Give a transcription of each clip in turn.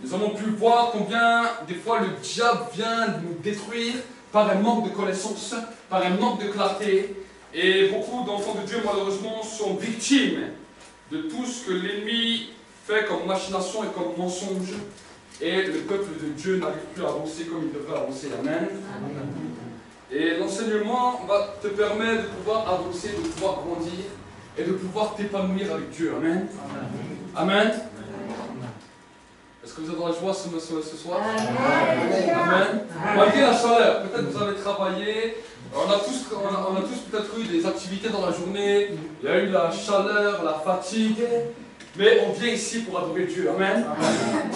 Nous avons pu voir combien des fois le diable vient nous détruire par un manque de connaissance, par un manque de clarté. Et beaucoup d'enfants de Dieu, malheureusement, sont victimes de tout ce que l'ennemi fait comme machination et comme mensonge. Et le peuple de Dieu n'arrive plus à avancer comme il devrait avancer. Amen. Et l'enseignement va te permettre de pouvoir avancer, de pouvoir grandir et de pouvoir t'épanouir avec Dieu. Amen. Amen. Est-ce que vous êtes dans la joie ce soir? Amen. Malgré la chaleur, peut-être vous avez travaillé, on a tous peut-être eu des activités dans la journée, il y a eu la chaleur, la fatigue, mais on vient ici pour adorer Dieu. Amen.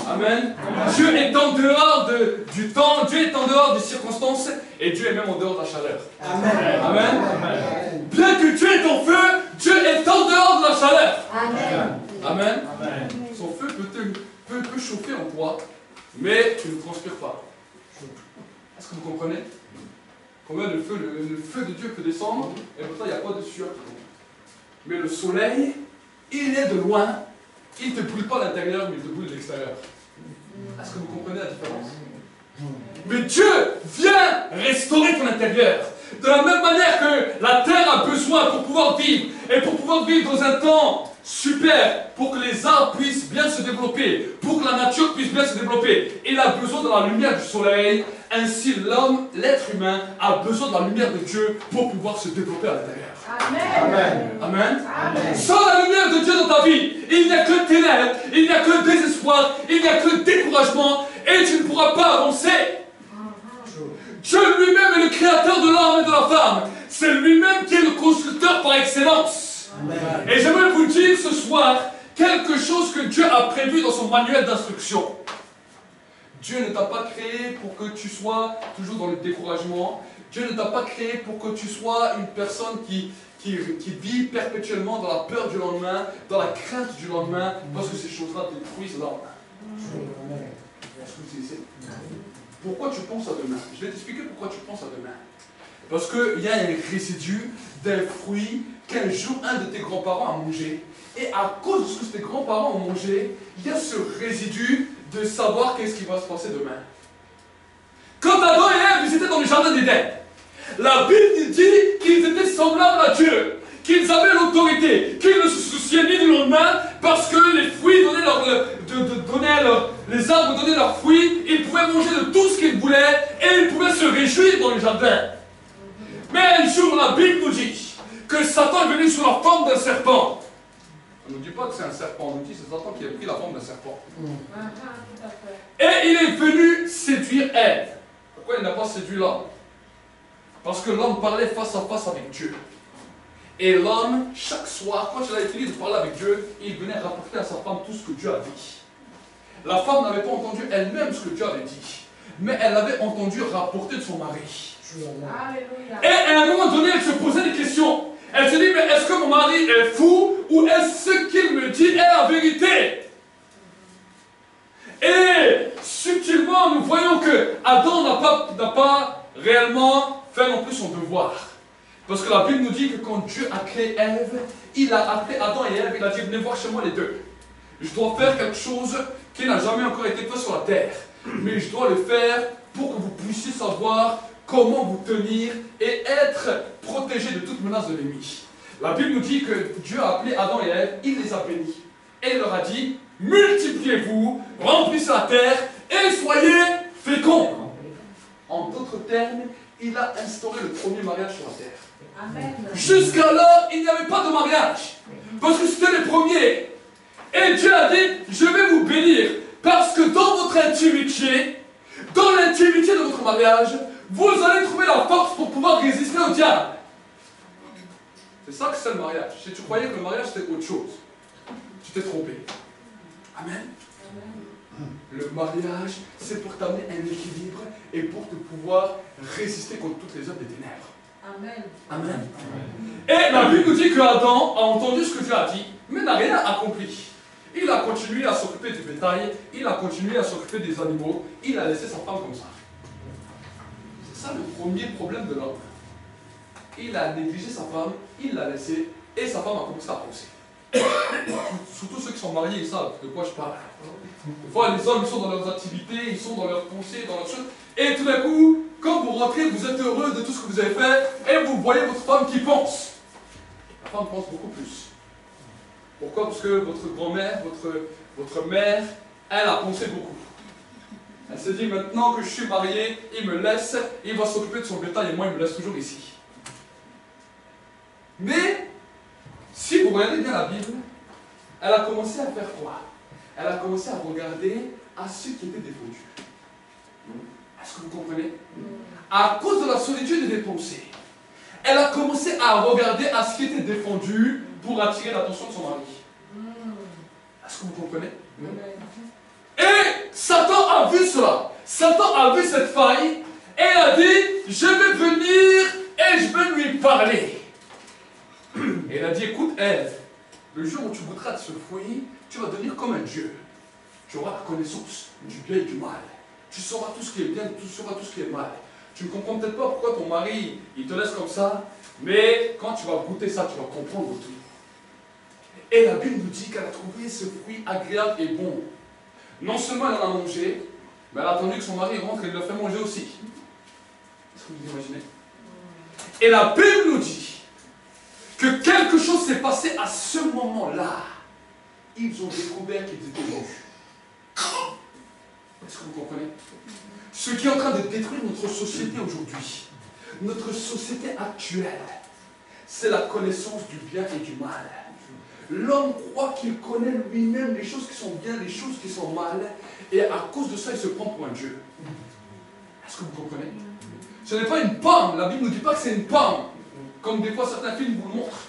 Amen. Dieu est en dehors du temps, Dieu est en dehors des circonstances, et Dieu est même en dehors de la chaleur. Amen. Amen. Bien que Dieu est en feu, Dieu est en dehors de la chaleur. Amen. Amen. Son feu peut chauffer en toi, mais tu ne transpires pas. Est-ce que vous comprenez? Combien le feu de Dieu peut descendre, et pourtant il n'y a pas de sueur. Mais le soleil, il est de loin, il ne te brûle pas à l'intérieur, mais il te brûle de l'extérieur. Est-ce que vous comprenez la différence? Mais Dieu vient restaurer ton intérieur. De la même manière que la terre a besoin pour pouvoir vivre, et pour pouvoir vivre dans un temps super, pour que les arbres puissent bien se développer, pour que la nature puisse bien se développer, il a besoin de la lumière du soleil. Ainsi l'homme, l'être humain, a besoin de la lumière de Dieu pour pouvoir se développer à l'intérieur. Amen. Amen. Amen. Sans la lumière de Dieu dans ta vie, il n'y a que ténèbres, il n'y a que désespoir, il n'y a que découragement, et tu ne pourras pas avancer. Dieu lui-même est le créateur de l'homme et de la femme. C'est lui-même qui est le constructeur par excellence. Amen. Et j'aimerais vous dire ce soir quelque chose que Dieu a prévu dans son manuel d'instruction. Dieu ne t'a pas créé pour que tu sois toujours dans le découragement. Dieu ne t'a pas créé pour que tu sois une personne qui vit perpétuellement dans la peur du lendemain, dans la crainte du lendemain, parce que ces choses-là détruisent l'homme. Pourquoi tu penses à demain? Je vais t'expliquer pourquoi tu penses à demain. Parce qu'il y a un résidu d'un fruit qu'un jour un de tes grands-parents a mangé. Et à cause de ce que tes grands-parents ont mangé, il y a ce résidu de savoir qu'est-ce qui va se passer demain. Quand Adam et Ève, ils étaient dans le jardin d'Éden, la Bible dit qu'ils étaient semblables à Dieu, qu'ils avaient l'autorité, qu'ils ne se souciaient ni du lendemain, parce que les fruits les arbres donnaient leurs fruits, ils pouvaient manger de tout ce qu'ils voulaient, et ils pouvaient se réjouir dans le jardin. Mais un jour, la Bible nous dit que Satan est venu sous la forme d'un serpent. On ne nous dit pas que c'est un serpent, on nous dit que c'est Satan qui a pris la forme d'un serpent. Et il est venu séduire Ève. Pourquoi il n'a pas séduit l'homme? Parce que l'homme parlait face à face avec Dieu. Et l'homme, chaque soir, quand il avait fini de parler avec Dieu, il venait rapporter à sa femme tout ce que Dieu a dit. La femme n'avait pas entendu elle-même ce que Dieu avait dit, mais elle avait entendu rapporter de son mari. Alléluia. Et à un moment donné, elle se posait des questions. Elle se dit, mais est-ce que mon mari est fou ou est-ce ce qu'il me dit est la vérité? Et subtilement, nous voyons que Adam n'a pas réellement fait non plus son devoir. Parce que la Bible nous dit que quand Dieu a créé Ève, il a appelé Adam et Ève, il a dit, venez voir chez moi les deux. Je dois faire quelque chose qui n'a jamais encore été fait sur la terre. Mais je dois le faire pour que vous puissiez savoir comment vous tenir et être protégé de toute menace de l'ennemi. La Bible nous dit que Dieu a appelé Adam et Ève, il les a bénis. Et il leur a dit, multipliez-vous, remplissez la terre et soyez féconds. En d'autres termes, il a instauré le premier mariage sur la terre. Jusqu'alors, il n'y avait pas de mariage. Parce que c'était les premiers. Et Dieu a dit, je vais vous bénir. Parce que dans votre intimité, dans l'intimité de votre mariage, vous allez trouver la force pour pouvoir résister au diable. C'est ça que c'est le mariage. Si tu croyais que le mariage c'était autre chose, tu t'es trompé. Amen. Le mariage, c'est pour t'amener un équilibre et pour te pouvoir résister contre toutes les œuvres des ténèbres. Amen. Amen. Et la Bible nous dit que Adam a entendu ce que Dieu a dit, mais n'a rien accompli. Il a continué à s'occuper du bétail, il a continué à s'occuper des animaux, il a laissé sa femme comme ça. C'est ça le premier problème de l'homme. Il a négligé sa femme, il l'a laissée, et sa femme a commencé à pousser. Surtout ceux qui sont mariés, ils savent de quoi je parle. Des fois, les hommes, ils sont dans leurs activités, ils sont dans leurs pensées, dans leurs choses. Et tout d'un coup, quand vous rentrez, vous êtes heureux de tout ce que vous avez fait, et vous voyez votre femme qui pense. La femme pense beaucoup plus. Pourquoi? Parce que votre grand-mère, votre mère, elle a pensé beaucoup. Elle se dit, maintenant que je suis marié, il me laisse, il va s'occuper de son bétail, et moi, il me laisse toujours ici. Mais, si vous regardez bien la Bible, elle a commencé à faire quoi? Elle a commencé à regarder à ceux qui étaient défendus. Est-ce que vous comprenez? À cause de la solitude des pensées, elle a commencé à regarder à ce qui était défendu pour attirer l'attention de son mari. Est-ce que vous comprenez? Et Satan a vu cela. Satan a vu cette faille et a dit, je vais venir et je vais lui parler. Et il a dit, écoute Ève, le jour où tu goûteras de ce fruit, tu vas devenir comme un Dieu. Tu auras la connaissance du bien et du mal. Tu sauras tout ce qui est bien, tu sauras tout ce qui est mal. Tu ne comprends peut-être pas pourquoi ton mari, il te laisse comme ça, mais quand tu vas goûter ça, tu vas comprendre tout. Et la Bible nous dit qu'elle a trouvé ce fruit agréable et bon. Non seulement elle en a mangé, mais elle a attendu que son mari rentre et il le fait manger aussi. Est-ce que vous imaginez? Et la Bible nous dit que quelque chose s'est passé à ce moment-là. Ils ont découvert qu'ils étaient nus. Est-ce que vous comprenez? Ce qui est en train de détruire notre société aujourd'hui, notre société actuelle, c'est la connaissance du bien et du mal. L'homme croit qu'il connaît lui-même les choses qui sont bien, les choses qui sont mal, et à cause de ça, il se prend pour un Dieu. Est-ce que vous comprenez? Ce n'est pas une pomme, la Bible ne nous dit pas que c'est une pomme, comme des fois certains films vous le montrent.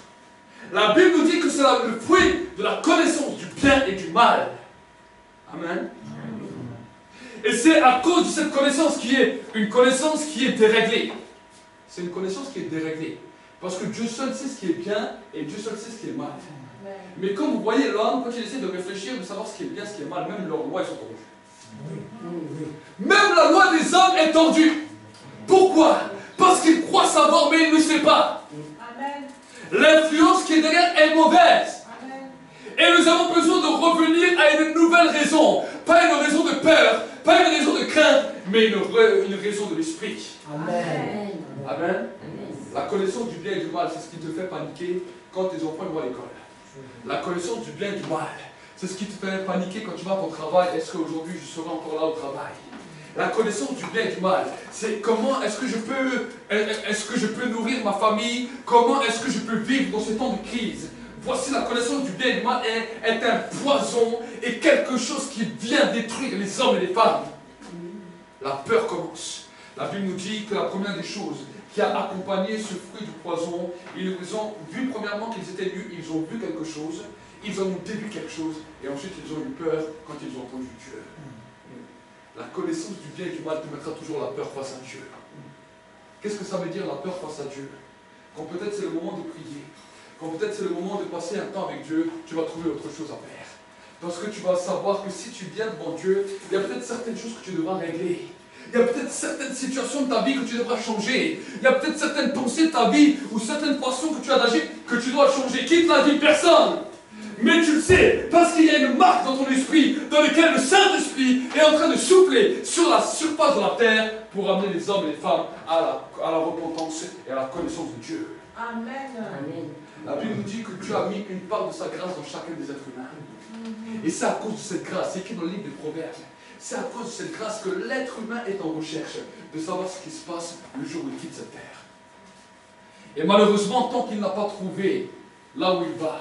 La Bible nous dit que c'est le fruit de la connaissance du bien et du mal. Amen. Et c'est à cause de cette connaissance qui est une connaissance qui est déréglée. C'est une connaissance qui est déréglée. Parce que Dieu seul sait ce qui est bien et Dieu seul sait ce qui est mal. Mais comme vous voyez l'homme, quand il essaie de réfléchir, de savoir ce qui est bien, ce qui est mal, même leurs lois sont tordues. Même la loi des hommes est tordue. Pourquoi? Parce qu'il croit savoir, mais il ne sait pas. L'influence qui est derrière est mauvaise. Et nous avons besoin de revenir à une nouvelle raison. Pas une raison de peur, pas une raison de crainte, mais une raison de l'esprit. Amen. Amen. La connaissance du bien et du mal, c'est ce qui te fait paniquer quand tes enfants vont à l'école. La connaissance du bien et du mal, c'est ce qui te fait paniquer quand tu vas à ton travail. Est-ce qu'aujourd'hui je serai encore là au travail? La connaissance du bien et du mal, c'est comment est-ce que je peux nourrir ma famille? Comment est-ce que je peux vivre dans ce temps de crise? Voici la connaissance du bien et du mal est un poison et quelque chose qui vient détruire les hommes et les femmes. La peur commence. La Bible nous dit que la première des choses qui a accompagné ce fruit du poison, ils ont vu premièrement qu'ils étaient nus, ils ont vu quelque chose, ils en ont déduit quelque chose, et ensuite ils ont eu peur quand ils ont entendu Dieu. La connaissance du bien et du mal te mettra toujours la peur face à Dieu. Qu'est-ce que ça veut dire la peur face à Dieu? Quand peut-être c'est le moment de prier, quand peut-être c'est le moment de passer un temps avec Dieu, tu vas trouver autre chose à faire. Parce que tu vas savoir que si tu viens devant Dieu, il y a peut-être certaines choses que tu devras régler. Il y a peut-être certaines situations de ta vie que tu devras changer. Il y a peut-être certaines pensées de ta vie ou certaines façons que tu as d'agir que tu dois changer. Qui te l'a dit? Personne. Mais tu le sais, parce qu'il y a une marque dans ton esprit dans laquelle le Saint-Esprit est en train de souffler sur la surface de la terre pour amener les hommes et les femmes à la repentance et à la connaissance de Dieu. Amen. Amen. La Bible nous dit que Dieu a mis une part de sa grâce dans chacun des êtres humains. Et c'est à cause de cette grâce, c'est écrit dans le livre des Proverbes, c'est à cause de cette grâce que l'être humain est en recherche de savoir ce qui se passe le jour où il quitte cette terre. Et malheureusement, tant qu'il n'a pas trouvé là où il va,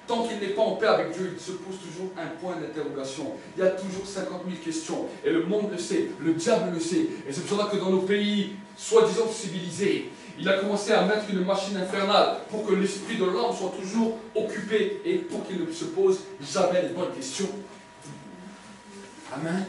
tant qu'il n'est pas en paix avec Dieu, il se pose toujours un point d'interrogation. Il y a toujours 50 000 questions. Et le monde le sait, le diable le sait. Et c'est pour ça que dans nos pays, soi-disant civilisés, il a commencé à mettre une machine infernale pour que l'esprit de l'homme soit toujours occupé et pour qu'il ne se pose jamais les bonnes questions. Amen.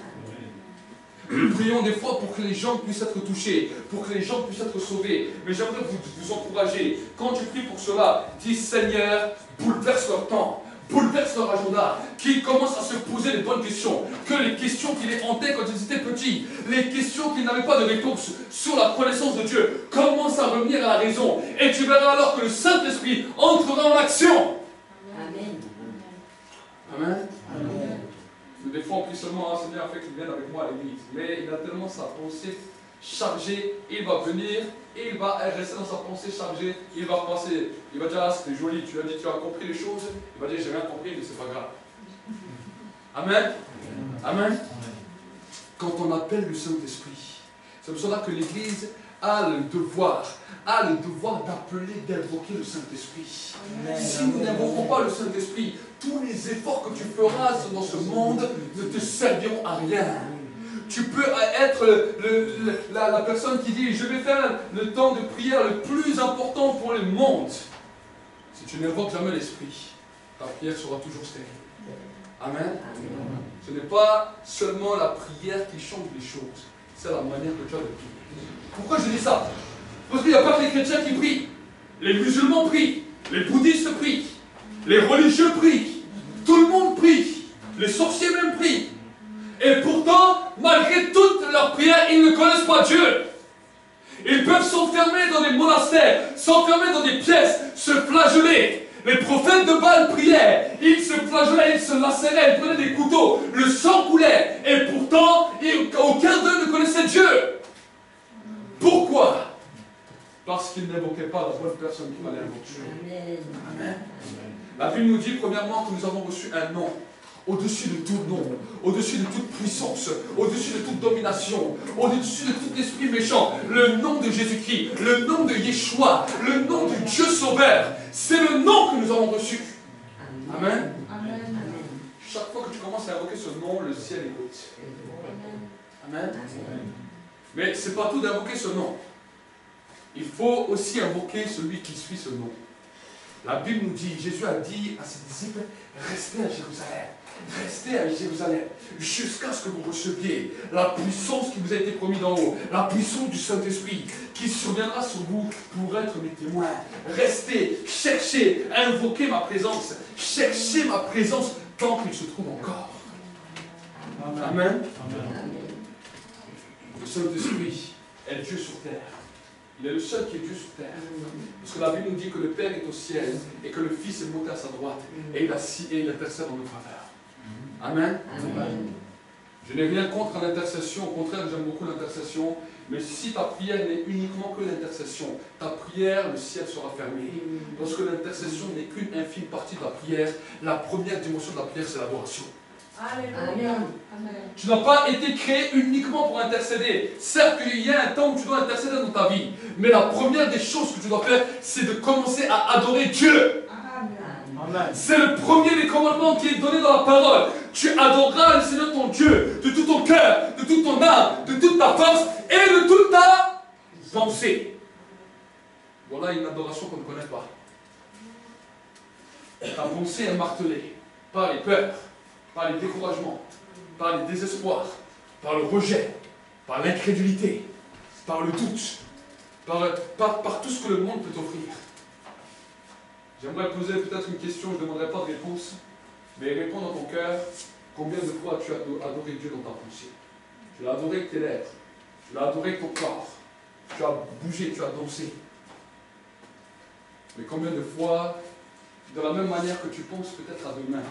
Nous prions des fois pour que les gens puissent être touchés, pour que les gens puissent être sauvés. Mais j'aimerais vous encourager. Quand tu pries pour cela, dis Seigneur, bouleverse leur temps, bouleverse leur agenda, qu'ils commencent à se poser les bonnes questions, que les questions qui les hantaient quand ils étaient petits, les questions qu'ils n'avaient pas de réponse sur la connaissance de Dieu, commencent à revenir à la raison. Et tu verras alors que le Saint-Esprit entrera en action. Amen. fois on prie seulement, ah, Seigneur, fait qu'il vienne avec moi à l'église. Mais il a tellement sa pensée chargée, il va venir, et il va rester dans sa pensée chargée, il va passer, il va dire, ah, c'était joli, tu as dit, tu as compris les choses, il va dire, j'ai rien compris, mais c'est pas grave. Amen. Amen. Quand on appelle le Saint-Esprit, c'est pour cela que l'Église a le devoir d'appeler, d'invoquer le Saint-Esprit. Si nous n'invoquons pas le Saint-Esprit, tous les efforts que tu feras dans ce monde ne te serviront à rien. Tu peux être la personne qui dit, je vais faire le temps de prière le plus important pour le monde. Si tu n'invoques jamais l'Esprit, ta prière sera toujours stérile. Amen. Ce n'est pas seulement la prière qui change les choses, c'est la manière que tu as de prier. Pourquoi je dis ça? Parce qu'il n'y a pas que les chrétiens qui prient. Les musulmans prient, les bouddhistes prient, les religieux prient, tout le monde prie, les sorciers même prient. Et pourtant, malgré toutes leurs prières, ils ne connaissent pas Dieu. Ils peuvent s'enfermer dans des monastères, s'enfermer dans des pièces, se flageller. Les prophètes de Baal priaient, ils se flagellaient, ils se lacéraient, ils prenaient des couteaux, le sang coulait. Et pourtant, aucun d'eux ne connaissait Dieu. Pourquoi? Parce qu'ils n'invoquaient pas la bonne personne qui fallait invoquer. Amen. La Bible nous dit premièrement que nous avons reçu un nom. Au-dessus de tout nom, au-dessus de toute puissance, au-dessus de toute domination, au-dessus de tout esprit méchant, le nom de Jésus-Christ, le nom de Yeshua, le nom de Dieu Sauveur, c'est le nom que nous avons reçu. Amen. Amen. Chaque fois que tu commences à invoquer ce nom, le ciel écoute. Amen. Mais ce n'est pas tout d'invoquer ce nom. Il faut aussi invoquer celui qui suit ce nom. La Bible nous dit, Jésus a dit à ses disciples, restez à Jérusalem. Restez à Jérusalem jusqu'à ce que vous receviez la puissance qui vous a été promise d'en haut, la puissance du Saint-Esprit qui surviendra sur vous pour être mes témoins. Restez, cherchez, invoquez ma présence, cherchez ma présence tant qu'il se trouve encore. Amen. Amen. Amen. Le Saint-Esprit est Dieu sur terre. Il est le seul qui est Dieu sur terre. Parce que la Bible nous dit que le Père est au ciel et que le Fils est monté à sa droite et il intercède en notre faveur. Amen. Amen. Je n'ai rien contre l'intercession, au contraire j'aime beaucoup l'intercession, mais si ta prière n'est uniquement que l'intercession, ta prière, le ciel sera fermé. Parce que l'intercession n'est qu'une infime partie de la prière, la première dimension de la prière c'est l'adoration. Alléluia. Tu n'as pas été créé uniquement pour intercéder. Certes qu'il y a un temps où tu dois intercéder dans ta vie, mais la première des choses que tu dois faire, c'est de commencer à adorer Dieu. C'est le premier des commandements qui est donné dans la parole. Tu adoreras le Seigneur ton Dieu de tout ton cœur, de toute ton âme, de toute ta force et de toute ta pensée. Voilà une adoration qu'on ne connaît pas. Ta pensée est martelée par les peurs, par les découragements, par les désespoirs, par le rejet, par l'incrédulité, par le doute, par tout ce que le monde peut t'offrir. J'aimerais poser peut-être une question, je ne demanderai pas de réponse, mais réponds dans ton cœur, combien de fois tu as adoré Dieu dans ta pensée? Tu l'as adoré avec tes lèvres, tu l'as adoré avec ton corps, tu as bougé, tu as dansé. Mais combien de fois, de la même manière que tu penses peut-être à demain,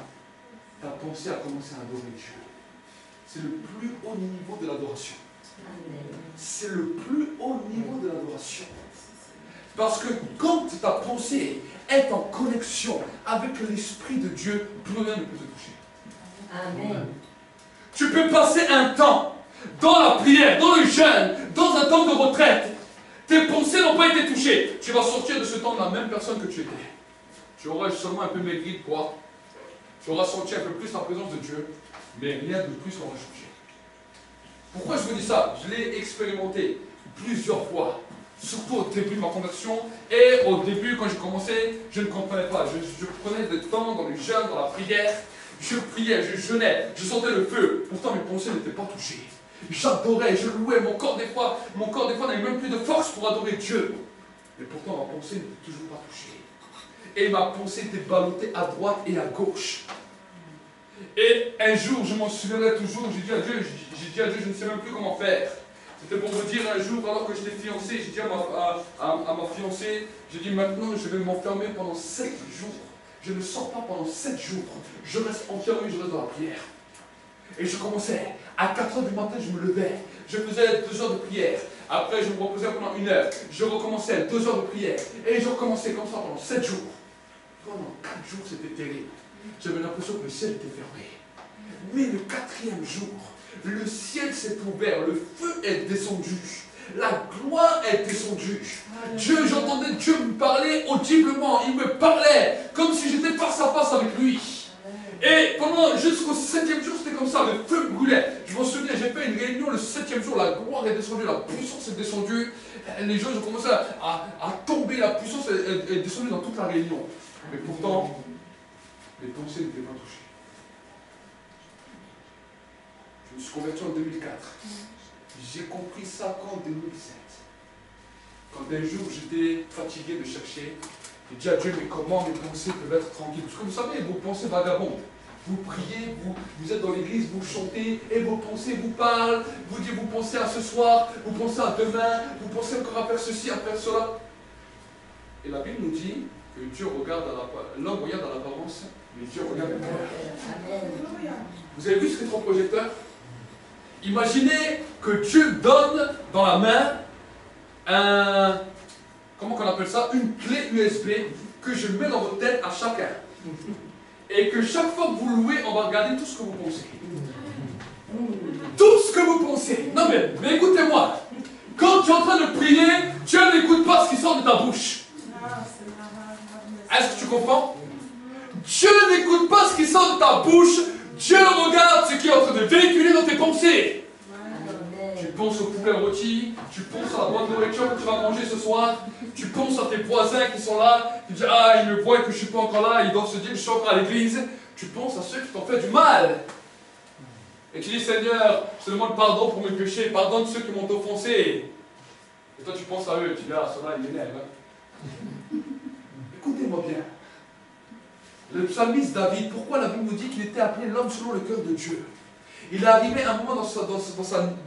ta pensée a commencé à adorer Dieu? C'est le plus haut niveau de l'adoration. C'est le plus haut niveau de l'adoration. Parce que quand ta pensée est en connexion avec l'Esprit de Dieu, plus rien ne peut te toucher. Amen. Tu peux passer un temps dans la prière, dans le jeûne, dans un temps de retraite. Tes pensées n'ont pas été touchées. Tu vas sortir de ce temps de la même personne que tu étais. Tu auras seulement un peu maigri de poids. Tu auras senti un peu plus la présence de Dieu, mais rien de plus n'aura changé. Pourquoi je vous dis ça? Je l'ai expérimenté plusieurs fois. Surtout au début de ma conversion, et au début, quand j'ai commencé, je ne comprenais pas. Je prenais du temps dans le jeûne, dans la prière, je priais, je jeûnais, je sentais le feu. Pourtant, mes pensées n'étaient pas touchées. J'adorais, je louais, mon corps des fois n'avait même plus de force pour adorer Dieu. Mais pourtant, ma pensée n'était toujours pas touchée. Et ma pensée était ballottée à droite et à gauche. Et un jour, je m'en souviendrai toujours, j'ai dit à Dieu, je ne sais même plus comment faire. C'était pour vous dire un jour, alors que j'étais fiancé, j'ai dit à ma fiancée, j'ai dit maintenant je vais m'enfermer pendant 7 jours. Je ne sors pas pendant 7 jours. Je reste enfermé, je reste dans la prière. Et je commençais. À 4 heures du matin, je me levais. Je faisais 2 heures de prière. Après, je me reposais pendant 1 heure. Je recommençais 2 heures de prière. Et je recommençais comme ça pendant 7 jours. Pendant 4 jours, c'était terrible. J'avais l'impression que le ciel était fermé. Mais le 4e jour, le ciel s'est ouvert. Le feu est descendu. La gloire est descendue. Dieu, j'entendais Dieu me parler audiblement. Il me parlait comme si j'étais face à face avec lui. Et pendant jusqu'au 7e jour, c'était comme ça, le feu brûlait. Je m'en souviens, j'ai fait une réunion le 7e jour, la gloire est descendue, la puissance est descendue. Les gens ont commencé à tomber, la puissance est descendue dans toute la réunion. Mais pourtant, les pensées n'étaient pas touchées. Je me suis converti en 2004. J'ai compris ça qu'en 2007. Quand un jour j'étais fatigué de chercher, j'ai dit à Dieu, mais comment mes pensées peuvent être tranquilles? Parce que vous savez, vos pensées vagabondent. Vous priez, vous êtes dans l'église, vous chantez, et vos pensées vous parlent. Vous dites, vous pensez à ce soir, vous pensez à demain, vous pensez encore à faire ceci, à faire cela. Et la Bible nous dit que Dieu regarde à l'homme regarde à l'apparence, mais Dieu regarde le cœur. Vous avez vu ce rétroprojecteur? Imaginez que Dieu donne dans la main comment on appelle ça? Une clé USB que je mets dans votre tête à chacun. Et que chaque fois que vous louez, on va regarder tout ce que vous pensez. Tout ce que vous pensez. Non mais écoutez-moi. Quand tu es en train de prier, Dieu n'écoute pas ce qui sort de ta bouche. Est-ce que tu comprends? Dieu n'écoute pas ce qui sort de ta bouche. Dieu regarde ce qui est en train de véhiculer dans tes pensées. Tu penses au poulet rôti, tu penses à la bonne nourriture que tu vas manger ce soir, tu penses à tes voisins qui sont là, tu dis ah ils me voient que je ne suis pas encore là, ils doivent se dire je suis encore à l'église. Tu penses à ceux qui t'ont fait du mal. Et tu dis Seigneur, je te demande pardon pour mes péchés, pardonne ceux qui m'ont offensé. Et toi tu penses à eux, tu dis ah cela il m'énerve. Écoutez-moi bien. Le psalmiste David, pourquoi la Bible nous dit qu'il était appelé l'homme selon le cœur de Dieu? Il est arrivé à un moment dans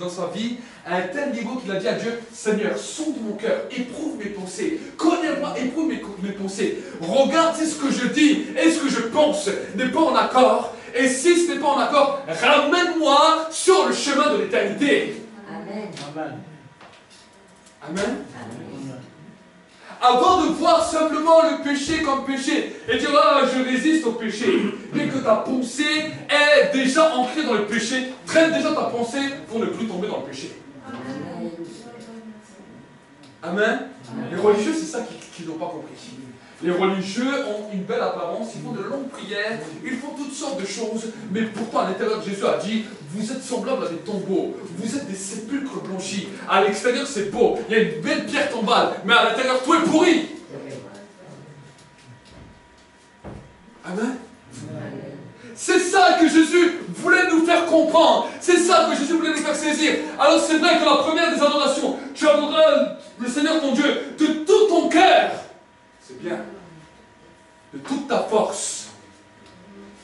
sa vie, à un tel niveau qu'il a dit à Dieu, Seigneur, sonde mon cœur, éprouve mes pensées, connais-moi, éprouve mes pensées, regarde si ce que je dis et ce que je pense n'est pas en accord, et si ce n'est pas en accord, ramène-moi sur le chemin de l'éternité. Amen. Amen. Amen. Avant de voir simplement le péché comme péché et dire ah je résiste au péché, mais que ta pensée est déjà ancrée dans le péché, traîne déjà ta pensée pour ne plus tomber dans le péché. Amen. Amen. Les religieux, c'est ça qu'ils n'ont pas compris. Les religieux ont une belle apparence, ils font de longues prières, ils font toutes sortes de choses, mais pourtant à l'intérieur, Jésus a dit, vous êtes semblables à des tombeaux, vous êtes des sépulcres blanchis. À l'extérieur, c'est beau, il y a une belle pierre tombale, mais à l'intérieur, tout est pourri. Amen. C'est ça que Jésus voulait nous faire comprendre. C'est ça que Jésus voulait nous faire saisir. Alors c'est vrai que la première des adorations, tu adoreras le Seigneur ton Dieu de tout ton cœur. C'est bien. De toute ta force.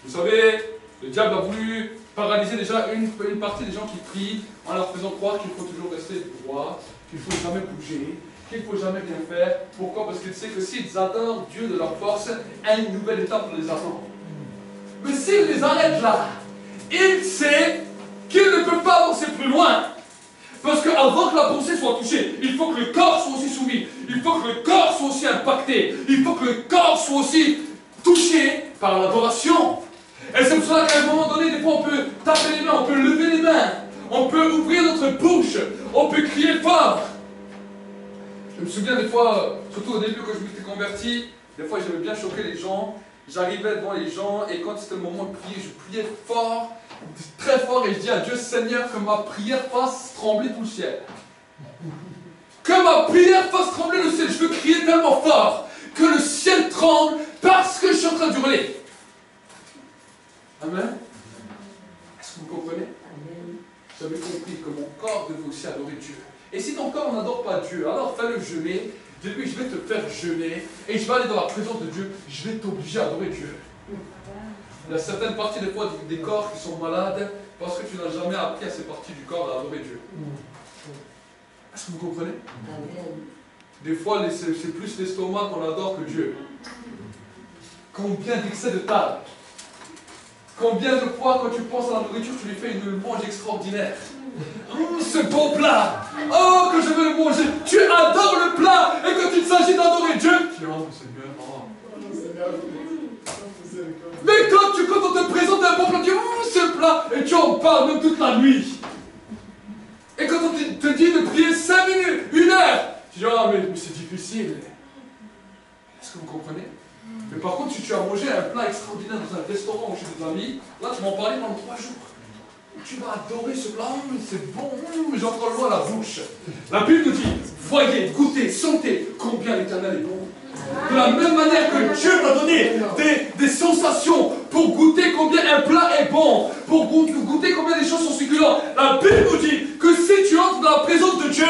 Vous savez, le diable a voulu paralyser déjà une partie des gens qui prient en leur faisant croire qu'il faut toujours rester droit, qu'il ne faut jamais bouger, qu'il ne faut jamais rien faire. Pourquoi? Parce qu'il sait que s'ils adorent Dieu de leur force, une nouvelle étape les attend. Mais s'il les arrête là, il sait qu'il ne peut pas avancer plus loin. Parce qu'avant que la pensée soit touchée, il faut que le corps soit aussi soumis. Il faut que le corps soit aussi impacté. Il faut que le corps soit aussi touché par l'adoration. Et c'est pour cela qu'à un moment donné, des fois on peut taper les mains, on peut lever les mains, on peut ouvrir notre bouche, on peut crier fort. Je me souviens des fois, surtout au début quand je m'étais converti, des fois j'aimais bien choquer les gens. J'arrivais devant les gens et quand c'était le moment de prier, je priais fort, très fort, et je dis à Dieu, Seigneur, que ma prière fasse trembler tout le ciel. Que ma prière fasse trembler le ciel. Je veux crier tellement fort que le ciel tremble parce que je suis en train d'hurler. Amen. Est-ce que vous comprenez? J'avais compris que mon corps devait aussi adorer Dieu. Et si ton corps n'adore pas Dieu, alors fais-le jeûner. Dis-lui, je vais te faire jeûner et je vais aller dans la présence de Dieu. Je vais t'obliger à adorer Dieu. Il y a certaines parties des fois des corps qui sont malades parce que tu n'as jamais appris à ces parties du corps à adorer Dieu. Est-ce que vous comprenez? Des fois, c'est plus l'estomac qu'on adore que Dieu. Combien d'excès de table? Combien de fois, quand tu penses à la nourriture, tu lui fais une louange extraordinaire? Ce bon plat! Oh, que je veux le manger! Tu adores le plat! Et quand il s'agit d'adorer Dieu, tu dis, oh, Seigneur, oh. Mais quand on te présente un bon plat, tu dis, ce plat! Et tu en parles même toute la nuit. Et quand on te dit de prier 5 minutes, 1 heure, tu dis, oh, mais c'est difficile. Est-ce que vous comprenez? Mais par contre, si tu as mangé un plat extraordinaire dans un restaurant ou chez des amis, là, tu vas en parler pendant 3 jours. Tu vas adorer ce plat, c'est bon, j'ai encore l'eau à la bouche. La Bible nous dit, voyez, goûtez, sentez combien l'Éternel est bon. De la même manière que Dieu m'a donné des sensations pour goûter combien un plat est bon, pour goûter combien les choses sont succulentes. La Bible nous dit que si tu entres dans la présence de Dieu,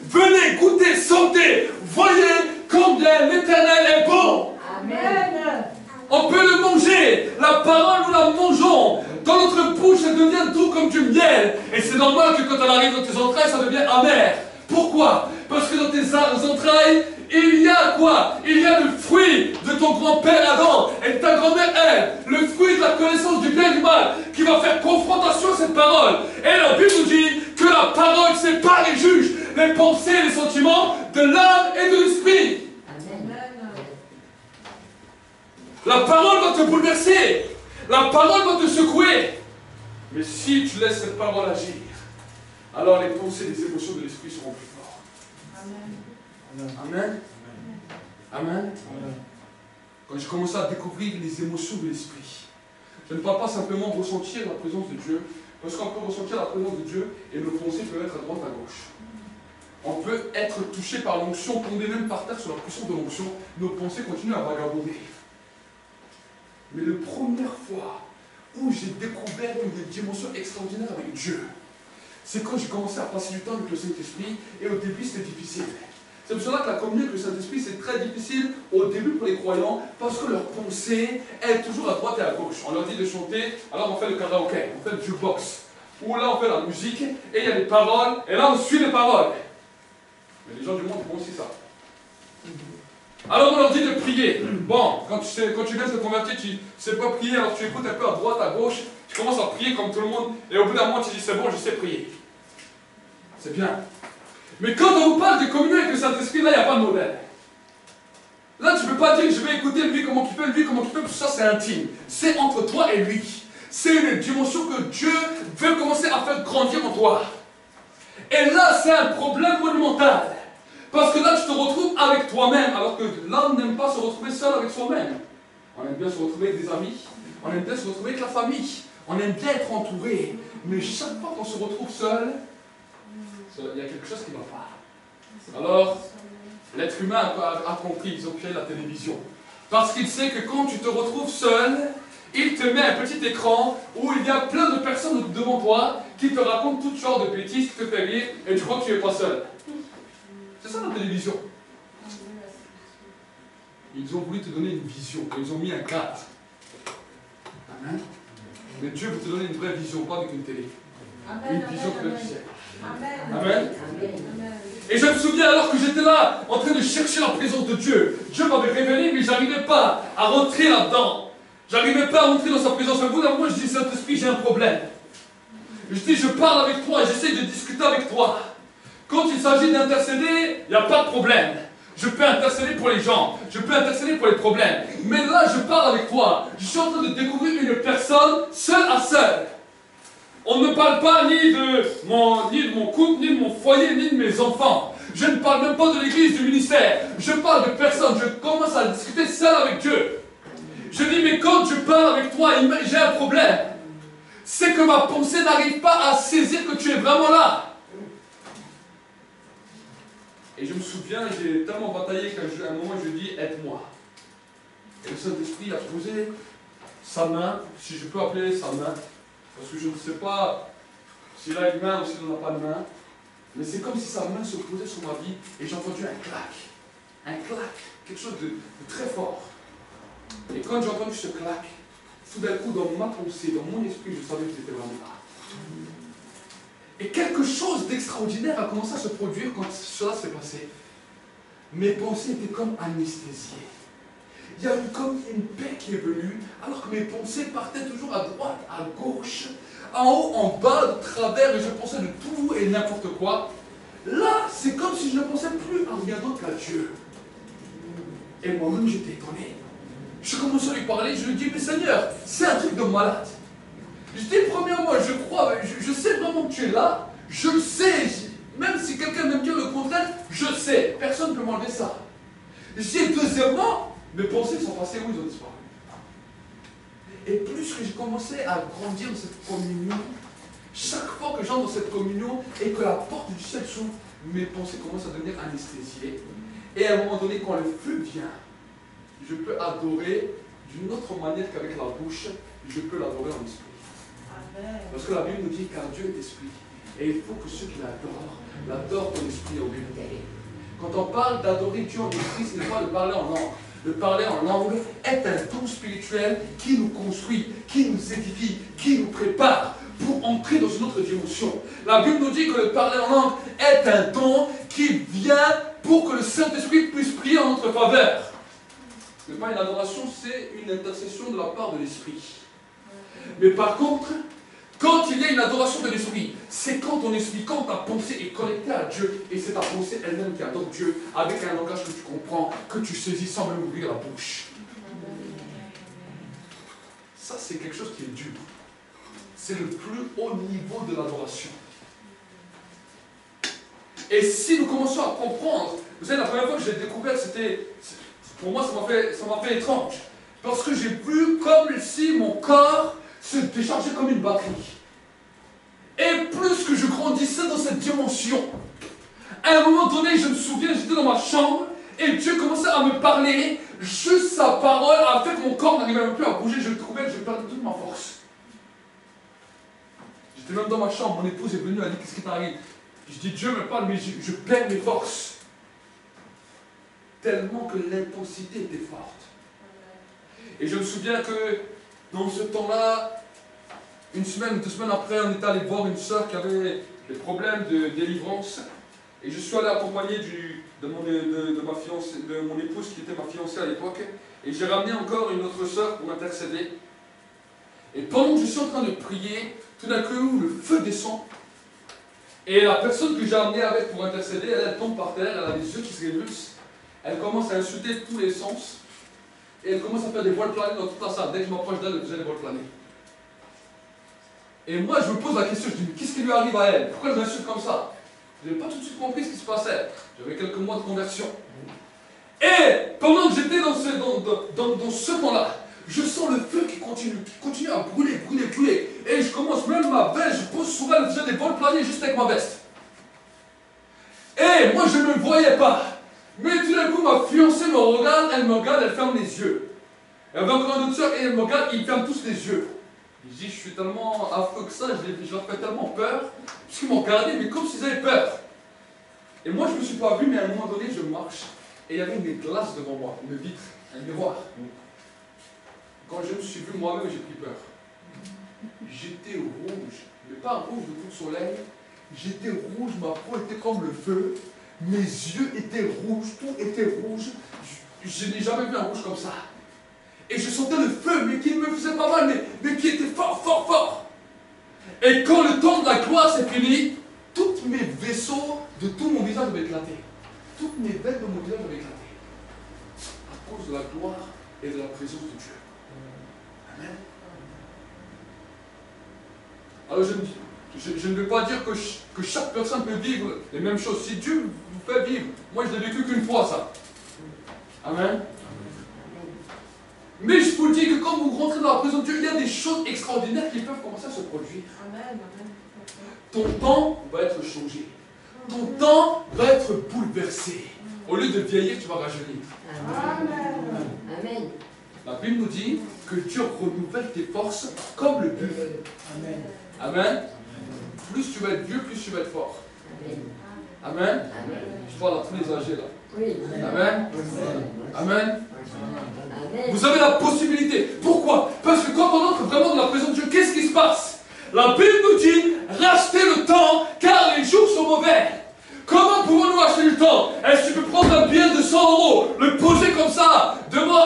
venez, goûtez, sentez, voyez combien l'Éternel est bon. Amen. On peut le manger. La parole, nous la mangeons. Dans notre bouche, elle devient doux comme du miel. Et c'est normal que quand elle arrive dans tes entrailles, ça devient amer. Pourquoi? Parce que dans tes entrailles, il y a quoi? Il y a le fruit de ton grand-père Adam et de ta grand-mère Ève. Le fruit de la connaissance du bien et du mal qui va faire confrontation à cette parole. Et la Bible nous dit que la parole sépare et juge les pensées et les sentiments de l'âme et de l'esprit. La parole va te bouleverser. La parole va te secouer. Mais si tu laisses cette parole agir, alors les pensées et les émotions de l'esprit seront plus fortes. Amen. Amen. Amen. Amen. Quand j'ai commencé à découvrir les émotions de l'esprit, je ne parle pas simplement de ressentir la présence de Dieu, parce qu'on peut ressentir la présence de Dieu et nos pensées peuvent être à droite, à gauche. On peut être touché par l'onction, tomber même par terre sur la puissance de l'onction, nos pensées continuent à vagabonder. Mais la première fois où j'ai découvert une dimension extraordinaire avec Dieu, c'est quand j'ai commencé à passer du temps avec le Saint-Esprit, et au début c'était difficile. C'est pour cela que la communion avec le Saint-Esprit c'est très difficile au début pour les croyants, parce que leur pensée est toujours à droite et à gauche. On leur dit de chanter, alors on fait le karaoké, on fait le jukebox, ou là on fait la musique, et il y a des paroles, et là on suit les paroles. Mais les gens du monde font aussi ça. Alors on leur dit de prier. Bon, quand tu viens de te convertir, tu ne sais pas prier, alors tu écoutes un peu à droite, à gauche, tu commences à prier comme tout le monde, et au bout d'un moment tu dis c'est bon, je sais prier. C'est bien. Mais quand on vous parle de communion avec le Saint-Esprit, là il n'y a pas de modèle. Là tu ne peux pas dire je vais écouter lui comment il fait, tout ça c'est intime. C'est entre toi et lui. C'est une dimension que Dieu veut commencer à faire grandir en toi. Et là c'est un problème monumental. Parce que là, tu te retrouves avec toi-même, alors que l'homme n'aime pas se retrouver seul avec soi-même. On aime bien se retrouver avec des amis, on aime bien se retrouver avec la famille, on aime bien être entouré. Mais chaque fois qu'on se retrouve seul, il y a quelque chose qui ne va pas. Alors, l'être humain a compris, ils ont créé la télévision. Parce qu'il sait que quand tu te retrouves seul, il te met un petit écran où il y a plein de personnes devant toi qui te racontent toutes sortes de bêtises, qui te fait rire, et tu crois que tu n'es pas seul. C'est ça la télévision. Ils ont voulu te donner une vision, ils ont mis un cadre. Amen. Mais Dieu veut te donner une vraie vision, pas avec une télé. Amen. Une vision que tu sais. Amen. Amen. Et je me souviens alors que j'étais là, en train de chercher la présence de Dieu. Dieu m'avait révélé, mais je n'arrivais pas à rentrer là-dedans. Je n'arrivais pas à rentrer dans sa présence. Au bout d'un moment, je dis, Saint-Esprit, j'ai un problème. Je dis, je parle avec toi, j'essaie de discuter avec toi. Quand il s'agit d'intercéder, il n'y a pas de problème. Je peux intercéder pour les gens, je peux intercéder pour les problèmes. Mais là, je parle avec toi. Je suis en train de découvrir une personne seule à seule. On ne parle pas ni de mon couple, ni de mon foyer, ni de mes enfants. Je ne parle même pas de l'église, du ministère. Je parle de personne. Je commence à discuter seul avec Dieu. Je dis, mais quand je parle avec toi, j'ai un problème. C'est que ma pensée n'arrive pas à saisir que tu es vraiment là. Et je me souviens, j'ai tellement bataillé qu'à un moment je dis aide-moi. Et le Saint-Esprit a posé sa main, si je peux appeler sa main, parce que je ne sais pas s'il a une main ou s'il n'en a pas de main, mais c'est comme si sa main se posait sur ma vie et j'ai entendu un clac, quelque chose de très fort. Et quand j'ai entendu ce clac, tout d'un coup dans ma pensée, dans mon esprit, je savais que c'était vraiment là. Et quelque chose d'extraordinaire a commencé à se produire quand cela s'est passé. Mes pensées étaient comme anesthésiées. il y a eu comme une paix qui est venue, alors que mes pensées partaient toujours à droite, à gauche, en haut, en bas, de travers, et je pensais de tout et n'importe quoi. Là, c'est comme si je ne pensais plus à rien d'autre qu'à Dieu. Et moi-même, j'étais étonné. Je commençais à lui parler, je lui dis, mais Seigneur, c'est un truc de malade. Je dis, premièrement, je crois, je sais vraiment que tu es là, je le sais, même si quelqu'un me dit le contraire, je sais, personne ne peut m'enlever ça. Je dis, deuxièmement, mes pensées sont passées où ils ont disparu. Et plus que j'ai commencé à grandir dans cette communion, chaque fois que j'entre dans cette communion et que la porte du ciel s'ouvre, mes pensées commencent à devenir anesthésiées. Et à un moment donné, quand le feu vient, je peux adorer d'une autre manière qu'avec la bouche, je peux l'adorer en esprit. Parce que la Bible nous dit car Dieu est esprit. Et il faut que ceux qui l'adorent en esprit et en vérité. Quand on parle d'adorer Dieu en esprit, ce n'est pas de parler en langue. Le parler en langue est un don spirituel qui nous construit, qui nous édifie, qui nous prépare pour entrer dans une autre dimension. La Bible nous dit que le parler en langue est un don qui vient pour que le Saint-Esprit puisse prier en notre faveur. Ce n'est pas une adoration, c'est une intercession de la part de l'Esprit. Mais par contre, quand il y a une adoration de l'Esprit, c'est quand ton esprit, quand ta pensée est connectée à Dieu, et c'est ta pensée elle-même qui adore Dieu, avec un langage que tu comprends, que tu saisis sans même ouvrir la bouche. Ça, c'est quelque chose qui est dur. C'est le plus haut niveau de l'adoration. Et si nous commençons à comprendre, vous savez, la première fois que j'ai découvert, pour moi, ça m'a fait étrange. Parce que j'ai vu comme si mon corps se déchargeait comme une batterie. Et plus que je grandissais dans cette dimension, à un moment donné, je me souviens, j'étais dans ma chambre, et Dieu commençait à me parler, juste sa parole a fait que mon corps n'arrivait même plus à bouger, je trouvais que je perdais toute ma force. J'étais même dans ma chambre, mon épouse est venue, elle a dit, qu'est-ce qui t'arrive? Je dis, Dieu me parle, mais je perds mes forces. Tellement que l'intensité était forte. Et je me souviens que dans ce temps-là, une semaine ou 2 semaines après, on est allé voir une soeur qui avait des problèmes de délivrance. Et je suis allé accompagner de mon épouse qui était ma fiancée à l'époque. Et j'ai ramené encore une autre soeur pour intercéder. Et pendant que je suis en train de prier, tout d'un coup, le feu descend. Et la personne que j'ai amenée avec pour intercéder, elle tombe par terre, elle a les yeux qui se révulsent. Elle commence à insulter tous les sens. Et elle commence à faire des voiles planées dans toute la salle. Dès que je m'approche d'elle, elle faisait des voiles planées. Et moi, je me pose la question, je dis, mais qu'est-ce qui lui arrive à elle? Pourquoi elle m'insulte comme ça? Je n'avais pas tout de suite compris ce qui se passait. J'avais quelques mois de conversion. Et pendant que j'étais dans ce temps-là, je sens le feu qui continue à brûler. Et je commence même ma veste, je pose sur elle, elle faisait des voiles planées juste avec ma veste. Et moi, je ne me voyais pas. Mais tout d'un coup, ma fiancée me regarde, elle ferme les yeux. Il y avait encore une autre soeur et elle me regarde, ils ferment tous les yeux. Je dis, je suis tellement affreux que ça, je leur fais tellement peur, parce qu'ils m'ont regardé, mais comme s'ils avaient peur. Et moi, je ne me suis pas vu, mais à un moment donné, je marche, et il y avait une glace devant moi, une vitre, un miroir. Quand je me suis vu moi-même, j'ai pris peur. J'étais rouge, mais pas rouge de coup de soleil, j'étais rouge, ma peau était comme le feu, mes yeux étaient rouges, tout était rouge, je n'ai jamais vu un rouge comme ça. Et je sentais le feu, mais qui ne me faisait pas mal, mais qui était fort. Et quand le temps de la gloire s'est fini, tous mes vaisseaux de tout mon visage avaient éclaté. Toutes mes veines de mon visage avaient éclaté. À cause de la gloire et de la présence de Dieu. Amen. Alors je ne veux pas dire que chaque personne peut vivre les mêmes choses. Si Dieu vous fait vivre, moi je l'ai vécu qu'une fois ça. Amen. Mais je vous dis que quand vous rentrez dans la présence de Dieu, il y a des choses extraordinaires qui peuvent commencer à se produire. Amen. Ton temps va être changé. Ton temps va être bouleversé. Au lieu de vieillir, tu vas rajeunir. Amen. Amen. La Bible nous dit que Dieu renouvelle tes forces comme le buffle. Amen. Amen. Plus tu vas être vieux, plus tu vas être fort. Amen. Amen. Je parle à tous les âgés là. Oui. Amen. Amen. Vous avez la possibilité. Pourquoi? Parce que quand on entre vraiment dans la présence de Dieu, qu'est-ce qui se passe? La Bible nous dit, rachetez le temps, car les jours sont mauvais. Comment pouvons-nous acheter le temps? Est-ce que tu peux prendre un billet de 100 €, le poser comme ça devant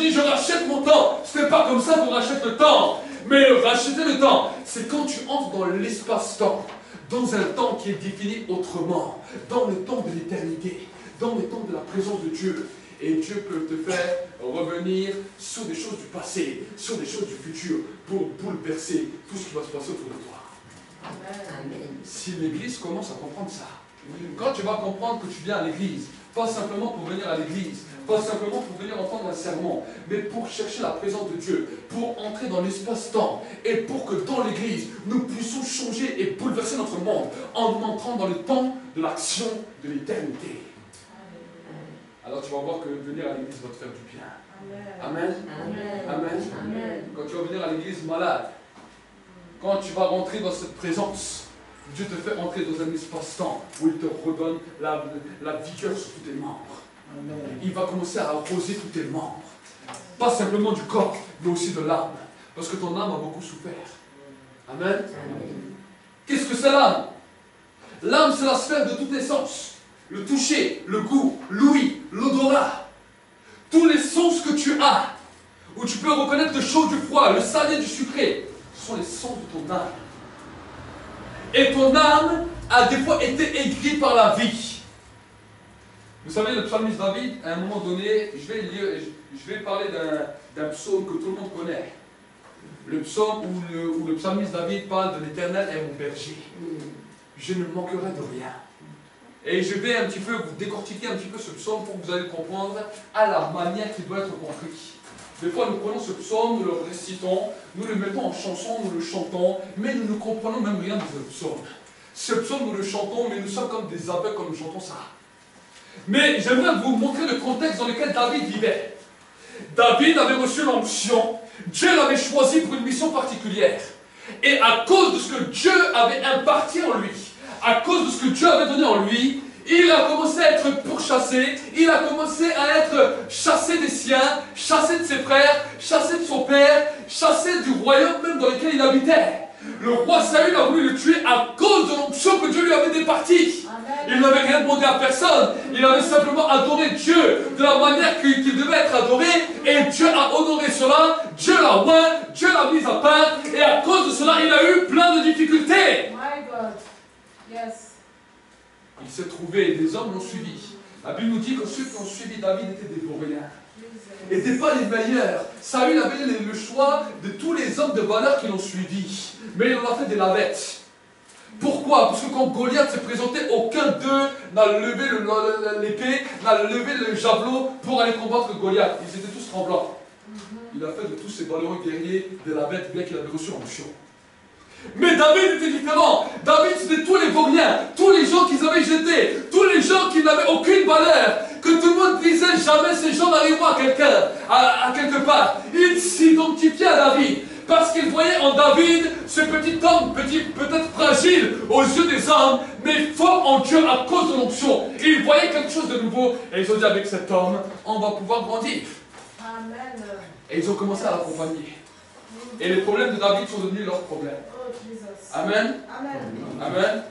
dis, je rachète mon temps. Ce n'est pas comme ça qu'on rachète le temps. Mais racheter le temps, c'est quand tu entres dans l'espace-temps, dans un temps qui est défini autrement, dans le temps de l'éternité, dans le temps de la présence de Dieu. Et Dieu peut te faire revenir sur des choses du passé, sur des choses du futur, pour bouleverser tout ce qui va se passer autour de toi. Amen. Si l'Église commence à comprendre ça, quand tu vas comprendre que tu viens à l'Église, pas simplement pour venir à l'Église, pas simplement pour venir entendre un sermon, mais pour chercher la présence de Dieu, pour entrer dans l'espace-temps, et pour que dans l'Église, nous puissions changer et bouleverser notre monde, en entrant dans le temps de l'action de l'éternité. Alors tu vas voir que venir à l'église va te faire du bien. Amen. Amen. Amen. Amen. Quand tu vas venir à l'église malade, quand tu vas rentrer dans cette présence, Dieu te fait entrer dans un espace-temps où il te redonne la vigueur sur tous tes membres. Amen. Il va commencer à arroser tous tes membres. Pas simplement du corps, mais aussi de l'âme. Parce que ton âme a beaucoup souffert. Amen. Amen. Qu'est-ce que c'est l'âme? L'âme, c'est la sphère de tous tes sens. Le toucher, le goût, l'ouïe, l'odorat, tous les sens que tu as, où tu peux reconnaître le chaud du froid, le salé du sucré, ce sont les sens de ton âme. Et ton âme a des fois été aigrie par la vie. Vous savez, le psalmiste David, à un moment donné, je vais parler d'un psaume que tout le monde connaît. Le psaume où le psalmiste David parle de l'Éternel est mon berger. Je ne manquerai de rien. Et je vais un petit peu vous décortiquer un petit peu ce psaume pour que vous allez comprendre à la manière qu'il doit être compris. Des fois, nous prenons ce psaume, nous le récitons, nous le mettons en chanson, nous le chantons, mais nous ne comprenons même rien de ce psaume. Ce psaume, nous le chantons, mais nous sommes comme des aveugles quand nous chantons ça. Mais j'aimerais vous montrer le contexte dans lequel David vivait. David avait reçu l'onction, Dieu l'avait choisi pour une mission particulière. Et à cause de ce que Dieu avait imparti en lui, à cause de ce que Dieu avait donné en lui, il a commencé à être pourchassé, il a commencé à être chassé des siens, chassé de ses frères, chassé de son père, chassé du royaume même dans lequel il habitait. Le roi Saül a voulu le tuer à cause de l'onction que Dieu lui avait départie. Il n'avait rien demandé à personne, il avait simplement adoré Dieu de la manière qu'il devait être adoré, et Dieu a honoré cela, Dieu l'a oint, Dieu l'a mis à part, et à cause de cela, il a eu plein de difficultés. My God. Yes. Il s'est trouvé, et des hommes l'ont suivi. La Bible nous dit que ceux qui ont suivi David étaient des vauriens. N'étaient pas les meilleurs. Saül avait le choix de tous les hommes de valeur qui l'ont suivi. Mais il en a fait des lavettes. Pourquoi? Parce que quand Goliath s'est présenté, aucun d'eux n'a levé l'épée, n'a levé le javelot pour aller combattre Goliath. Ils étaient tous tremblants. Il a fait de tous ces valeureux guerriers des lavettes, bien qu'il avait reçu l'onction. Mais David était différent. David, c'était tous les vauriens, tous les gens qu'ils avaient jetés, tous les gens qui n'avaient aucune valeur, que tout le monde disait jamais ces gens n'arriveront à quelqu'un, à quelque part. Il s'identifiait à David, parce qu'il voyait en David ce petit homme, peut-être fragile aux yeux des hommes, mais fort en Dieu à cause de l'onction. Il voyait quelque chose de nouveau, et ils ont dit avec cet homme, on va pouvoir grandir. Amen. Et ils ont commencé à l'accompagner. Et les problèmes de David sont devenus leurs problèmes. Amen. Amen. Amen.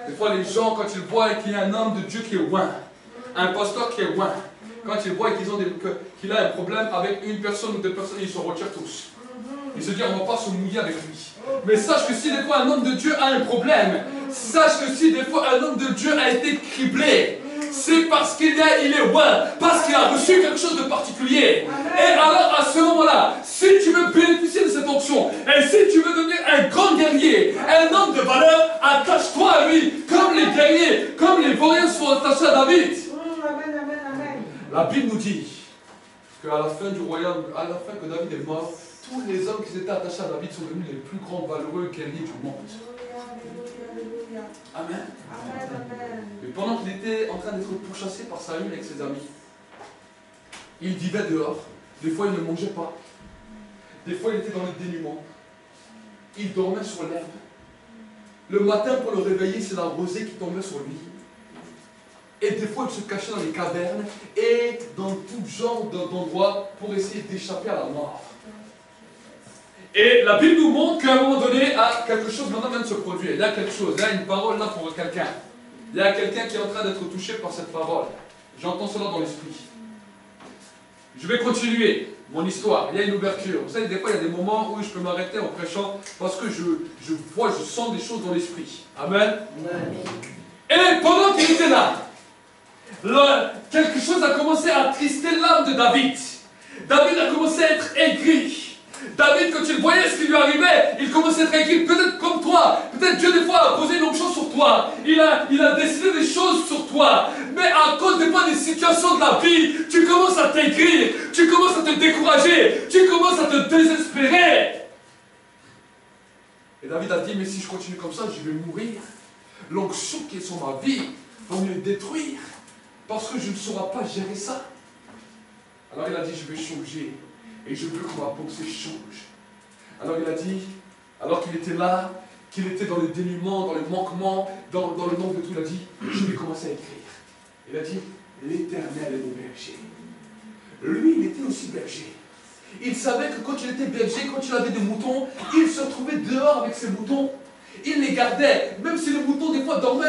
Des fois, les gens, quand ils voient qu'il y a un homme de Dieu qui est loin, un pasteur qui est loin, quand ils voient qu'il a un problème avec une personne ou deux personnes, ils se retirent tous. Ils se disent, on ne va pas se mouiller avec lui. Mais sache que si des fois un homme de Dieu a un problème, sache que si des fois un homme de Dieu a été criblé, c'est parce qu'il est loin, parce qu'il a reçu quelque chose de particulier. Et alors, à ce moment-là, si tu veux bénéficier de cette onction, et si tu veux devenir un grand guerrier, un homme de valeur, attache-toi à lui, comme les guerriers, comme les vauriens sont attachés à David. La Bible nous dit qu'à la fin du royaume, à la fin que David est mort, tous les hommes qui étaient attachés à David sont devenus les plus grands valeureux guerriers du monde. Amen. Et pendant qu'il était en train d'être pourchassé par Saül avec ses amis, il vivait dehors. Des fois, il ne mangeait pas. Des fois, il était dans le dénuement. Il dormait sur l'herbe. Le matin, pour le réveiller, c'est la rosée qui tombait sur lui. Et des fois, il se cachait dans les cavernes et dans tout genre d'endroits pour essayer d'échapper à la mort. Et la Bible nous montre qu'à un moment donné, quelque chose maintenant vient de se produire. Il y a quelque chose, il y a une parole là pour quelqu'un. Il y a quelqu'un qui est en train d'être touché par cette parole. J'entends cela dans l'esprit. Je vais continuer. mon histoire. Il y a une ouverture. Vous savez, des fois, il y a des moments où je peux m'arrêter en prêchant parce que je vois, je sens des choses dans l'esprit. Amen. Et pendant qu'il était là, quelque chose a commencé à attrister l'âme de David. David a commencé à être aigri. David, quand il voyait ce qui lui arrivait, il commençait à être aigri. Peut-être comme toi. Peut-être Dieu, des fois, a posé une onction sur toi. Il a décidé des choses sur toi. Mais à cause des fois des situations de la vie, tu commences à t'aigrir. Tu commences à te décourager. Tu commences à te désespérer. Et David a dit, mais si je continue comme ça, je vais mourir. L'onction qui est sur ma vie va me détruire. Parce que je ne saurai pas gérer ça. Alors il a dit, je vais changer. Et je veux que ma pensée change. Alors il a dit, alors qu'il était là, qu'il était dans le dénuement, dans le manquement, dans le manque de tout, il a dit, je vais commencer à écrire. Il a dit, l'Éternel est mon berger. Lui, il était aussi berger. Il savait que quand il était berger, quand il avait des moutons, il se retrouvait dehors avec ses moutons. Il les gardait, même si les moutons des fois dormaient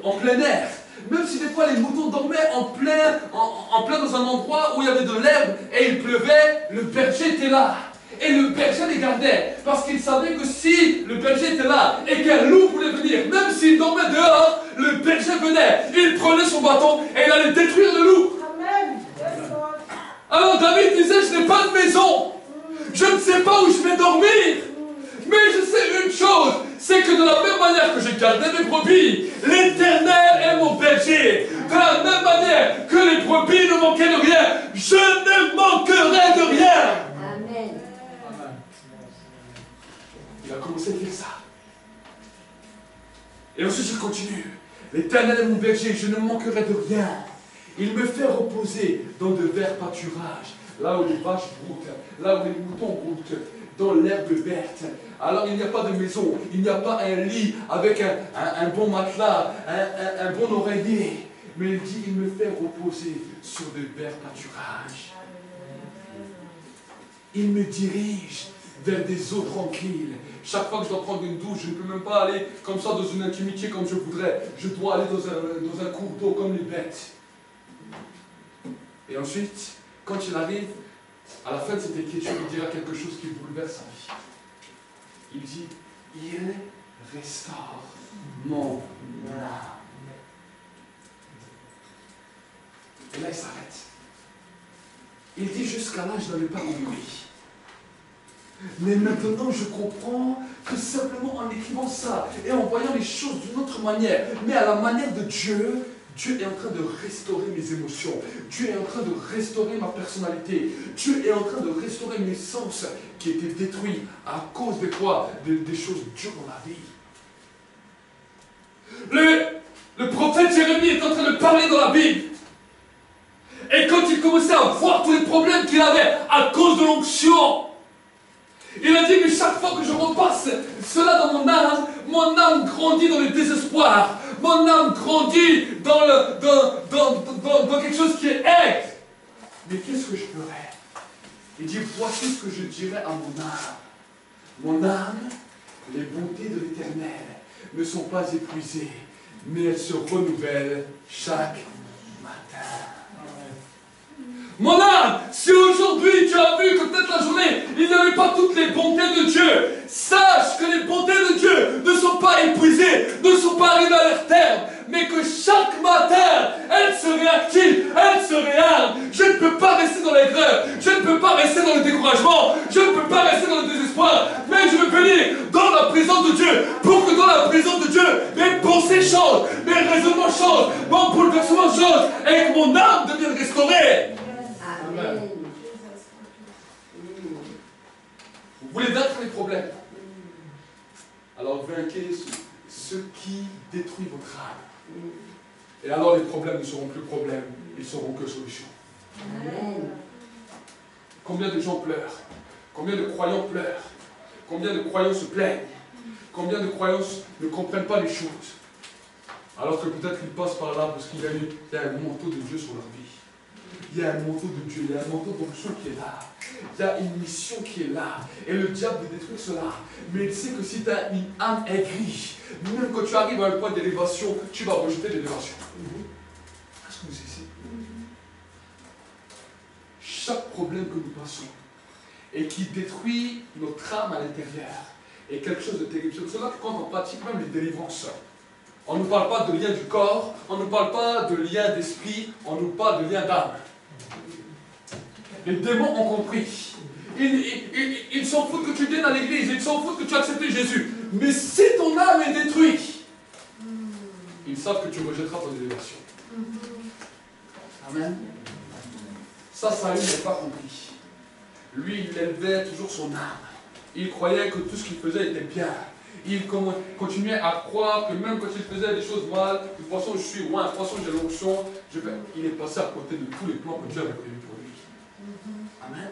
en plein air. Même si des fois les moutons dormaient en plein dans un endroit où il y avait de l'herbe et il pleuvait, le berger était là. Et le berger les gardait. Parce qu'il savait que si le berger était là et qu'un loup voulait venir, même s'il dormait dehors, le berger venait. Il prenait son bâton et il allait détruire le loup. Amen. Alors David disait, je n'ai pas de maison. Je ne sais pas où je vais dormir. Mais je sais une chose, c'est que de la même manière que j'ai gardé mes brebis, l'Éternel est mon berger. De la même manière que les brebis ne manquaient de rien, je ne manquerai de rien. Amen. Il a commencé à dire ça. Et ensuite il continue. L'Éternel est mon berger, je ne manquerai de rien. Il me fait reposer dans de verts pâturages, là où les vaches broutent, là où les moutons broutent, dans l'herbe verte. Alors il n'y a pas de maison, il n'y a pas un lit avec un bon matelas, un bon oreiller. Mais il dit, il me fait reposer sur de verts pâturages. Il me dirige vers des eaux tranquilles. Chaque fois que je dois prendre une douche, je ne peux même pas aller comme ça dans une intimité comme je voudrais. Je dois aller dans un cours d'eau comme les bêtes. Et ensuite, quand il arrive, à la fin de cette écriture, il dira quelque chose qui bouleverse sa vie. Il dit, il restaure mon âme. Et là, il s'arrête. Il dit, jusqu'à là, je n'avais pas compris. Mais maintenant, je comprends que simplement en écrivant ça et en voyant les choses d'une autre manière, mais à la manière de Dieu, Dieu est en train de restaurer mes émotions. Dieu est en train de restaurer ma personnalité. Dieu est en train de restaurer mes sens qui étaient détruits à cause de quoi? Des choses dures dans la vie. Le prophète Jérémie est en train de parler dans la Bible. Et quand il commençait à voir tous les problèmes qu'il avait à cause de l'onction, il a dit, mais chaque fois que je repasse cela dans mon âme grandit dans le désespoir. Mon âme grandit dans quelque chose qui est aigre. Mais qu'est-ce que je ferais? Il dit, voici ce que je dirais à mon âme. Mon âme, les bontés de l'Éternel ne sont pas épuisées, mais elles se renouvellent chaque matin. Mon âme, si aujourd'hui tu as vu que peut-être la journée, il n'y avait pas toutes les bontés de Dieu, sache que les bontés de Dieu ne sont pas épuisées, ne sont pas arrivées à leur terme, mais que chaque matin, elles se réactivent, elles se réarment. Je ne peux pas rester dans l'aigreur, je ne peux pas rester dans le découragement, je ne peux pas rester dans le désespoir, mais je veux venir dans la présence de Dieu, pour que dans la présence de Dieu, mes pensées changent, mes raisonnements changent, mon bouleversement change, et que mon âme devienne restaurée. Amen. Vous voulez vaincre les problèmes? Alors vainquez ce qui détruit votre âme. Et alors les problèmes ne seront plus problèmes, ils seront que solutions. Amen. Combien de gens pleurent? Combien de croyants pleurent? Combien de croyants se plaignent? Combien de croyants ne comprennent pas les choses? Alors que peut-être qu'ils passent par là parce qu'il y a un manteau de Dieu sur leur vie. Il y a un manteau de Dieu, il y a un manteau d'onction qui est là. Il y a une mission qui est là. Et le diable veut détruire cela. Mais il sait que si tu as une âme aigrie, même quand tu arrives à un point d'élévation, tu vas rejeter l'élévation. Est-ce que vous ici? chaque problème que nous passons et qui détruit notre âme à l'intérieur est quelque chose de terrible. C'est pour cela que quand on pratique même les délivrances, on ne parle pas de lien du corps, on ne parle pas de lien d'esprit, on nous parle de lien d'âme. Les démons ont compris. Ils s'en foutent que tu viennes à l'église, ils s'en foutent que tu as accepté Jésus. Mais si ton âme est détruite, ils savent que tu rejetteras ton élévation. Amen. Ça, Saül n'a pas compris. Lui, il élevait toujours son âme. Il croyait que tout ce qu'il faisait était bien. Il continuait à croire que même quand il faisait des choses mal, de toute façon je suis loin, de toute façon j'ai l'onction, il est passé à côté de tous les plans que Dieu avait prévus pour lui. Amen.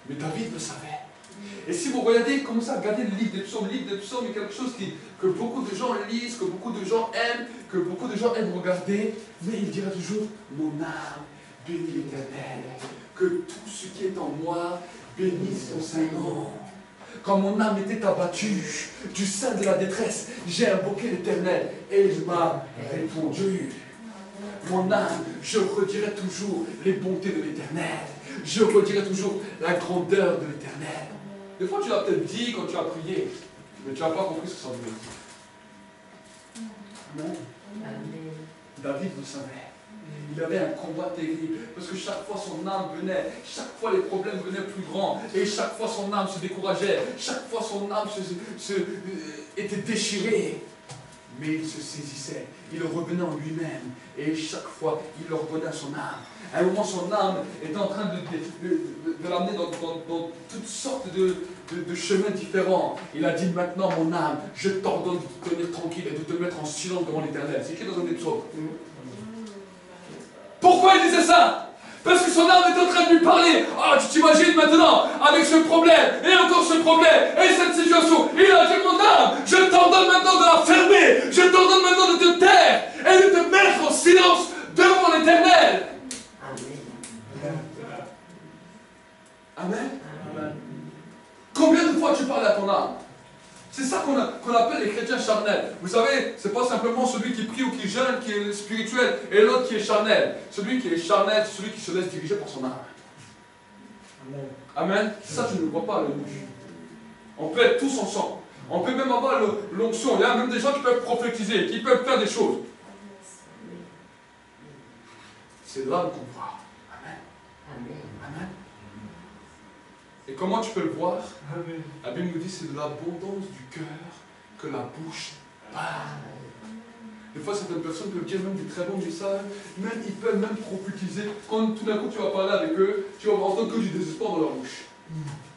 Mais David le savait. Et si vous regardez, commencez à regarder le livre des psaumes est quelque chose que beaucoup de gens lisent, que beaucoup de gens aiment, que beaucoup de gens aiment regarder, mais il dira toujours, mon âme bénit l'Éternel, que tout ce qui est en moi bénisse son Saint-Nom. Quand mon âme était abattue du sein de la détresse, j'ai invoqué l'Éternel et il m'a répondu. Mon âme, je redirai toujours les bontés de l'Éternel. Je redirai toujours la grandeur de l'Éternel. Des fois, tu l'as peut-être dit quand tu as prié, mais tu n'as pas compris ce que ça voulait dire. Amen. David le savait. Il avait un combat terrible, parce que chaque fois son âme venait, chaque fois les problèmes venaient plus grands, et chaque fois son âme se décourageait, chaque fois son âme était déchirée. Mais il se saisissait, il revenait en lui-même, et chaque fois il le revenait à son âme. À un moment, son âme était en train de l'amener dans toutes sortes de chemins différents. Il a dit, maintenant mon âme, je t'ordonne de te tenir tranquille et de te mettre en silence devant l'Éternel. C'est écrit dans un des psaumes. Pourquoi il disait ça? Parce que son âme est en train de lui parler. Ah, tu t'imagines maintenant, avec ce problème, et encore ce problème, et cette situation. Il a dit, mon âme, je t'ordonne maintenant de la fermer. Je t'ordonne maintenant de te taire et de te mettre en silence devant l'Éternel. Amen. Amen. Combien de fois tu parles à ton âme? C'est ça qu'on appelle les chrétiens charnels. Vous savez, c'est pas simplement celui qui prie ou qui jeûne qui est spirituel et l'autre qui est charnel. Celui qui est charnel, c'est celui qui se laisse diriger par son âme. Amen. Amen. Ça, tu ne le vois pas à l'œil nu. On peut être tous ensemble. On peut même avoir l'onction. Il y a même des gens qui peuvent prophétiser, qui peuvent faire des choses. C'est là qu'on voit. Amen. Amen. Amen. Et comment tu peux le voir? Amen. La Bible nous dit c'est de l'abondance du cœur que la bouche parle. Des fois, certaines personnes peuvent dire même des très bons messages, même ils peuvent même prophétiser. Quand tout d'un coup tu vas parler avec eux, tu vas entendre que du désespoir dans leur bouche.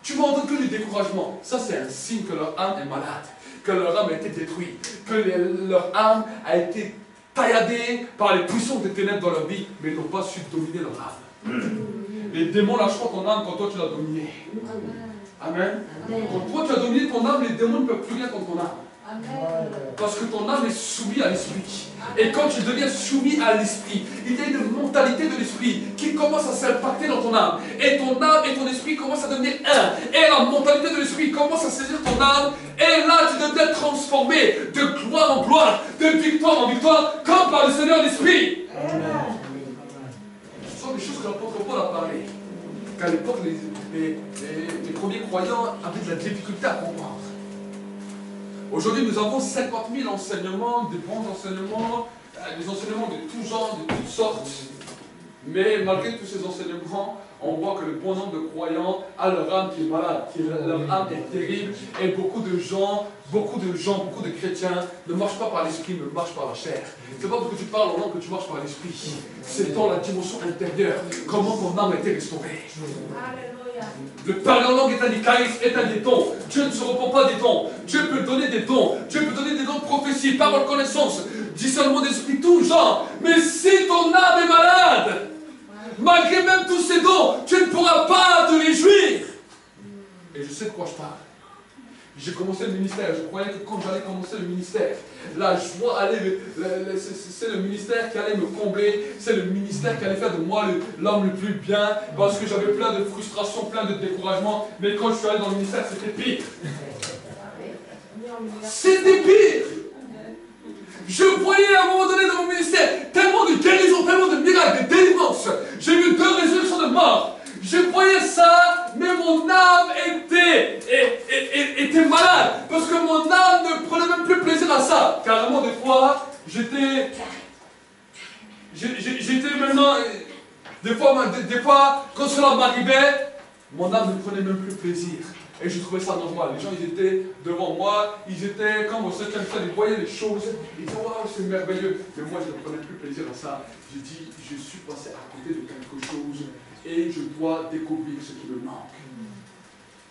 Tu vas entendre que du découragement. Ça, c'est un signe que leur âme est malade, que leur âme a été détruite, que leur âme a été tailladée par les puissances des ténèbres dans leur vie, mais ils n'ont pas su dominer leur âme. Les démons lâcheront ton âme quand toi tu l'as dominé. Amen. Quand toi tu as dominé ton âme, les démons ne peuvent plus rien contre ton âme. Amen. Parce que ton âme est soumise à l'esprit. Et quand tu deviens soumis à l'esprit, il y a une mentalité de l'esprit qui commence à s'impacter dans ton âme. Et ton âme et ton esprit commencent à devenir un. Et la mentalité de l'esprit commence à saisir ton âme. Et là, tu deviens transformé de gloire en gloire, de victoire en victoire, comme par le Seigneur l'Esprit. Ce sont des choses que l'apôtre Paul a parlé. Qu'à l'époque, les premiers croyants avaient de la difficulté à comprendre. Aujourd'hui, nous avons 50 000 enseignements, des bons enseignements, des enseignements de tous genres, de toutes sortes. Mais malgré tous ces enseignements, on voit que le bon nombre de croyants a leur âme qui est malade, leur âme est terrible, et beaucoup de gens, beaucoup de chrétiens ne marchent pas par l'esprit, mais marchent par la chair. C'est pas parce que tu parles en langue que tu marches par l'esprit. C'est dans la dimension intérieure, comment ton âme a été restaurée. Le parler en langue est un des charismes, est un des dons. Dieu ne se repent pas des dons. Dieu peut donner des dons. Dieu peut donner des dons de prophétie, parole, connaissance, discernement d'esprit, tout genre. Mais si ton âme est malade, malgré même tous ces dons, tu ne pourras pas te réjouir. Et je sais de quoi je parle. J'ai commencé le ministère, je croyais que quand j'allais commencer le ministère, la joie allait, c'est le ministère qui allait me combler, c'est le ministère qui allait faire de moi l'homme le plus bien, parce que j'avais plein de frustrations, plein de découragement, mais quand je suis allé dans le ministère, c'était pire. C'était pire. Je voyais à un moment donné dans mon ministère tellement de guérisons, tellement de miracles, de délivrances. J'ai vu 2 résurrections de mort. Je voyais ça, mais mon âme était malade. Parce que mon âme ne prenait même plus plaisir à ça. Carrément, des fois, j'étais maintenant... Des fois, quand cela m'arrivait, mon âme ne prenait même plus plaisir. Et je trouvais ça normal. Les gens, ils étaient devant moi, ils étaient comme au 7e ciel, ils voyaient les choses, ils disaient, waouh, c'est merveilleux. Mais moi, je ne prenais plus plaisir à ça. J'ai dit, je suis passé à côté de quelque chose et je dois découvrir ce qui me manque.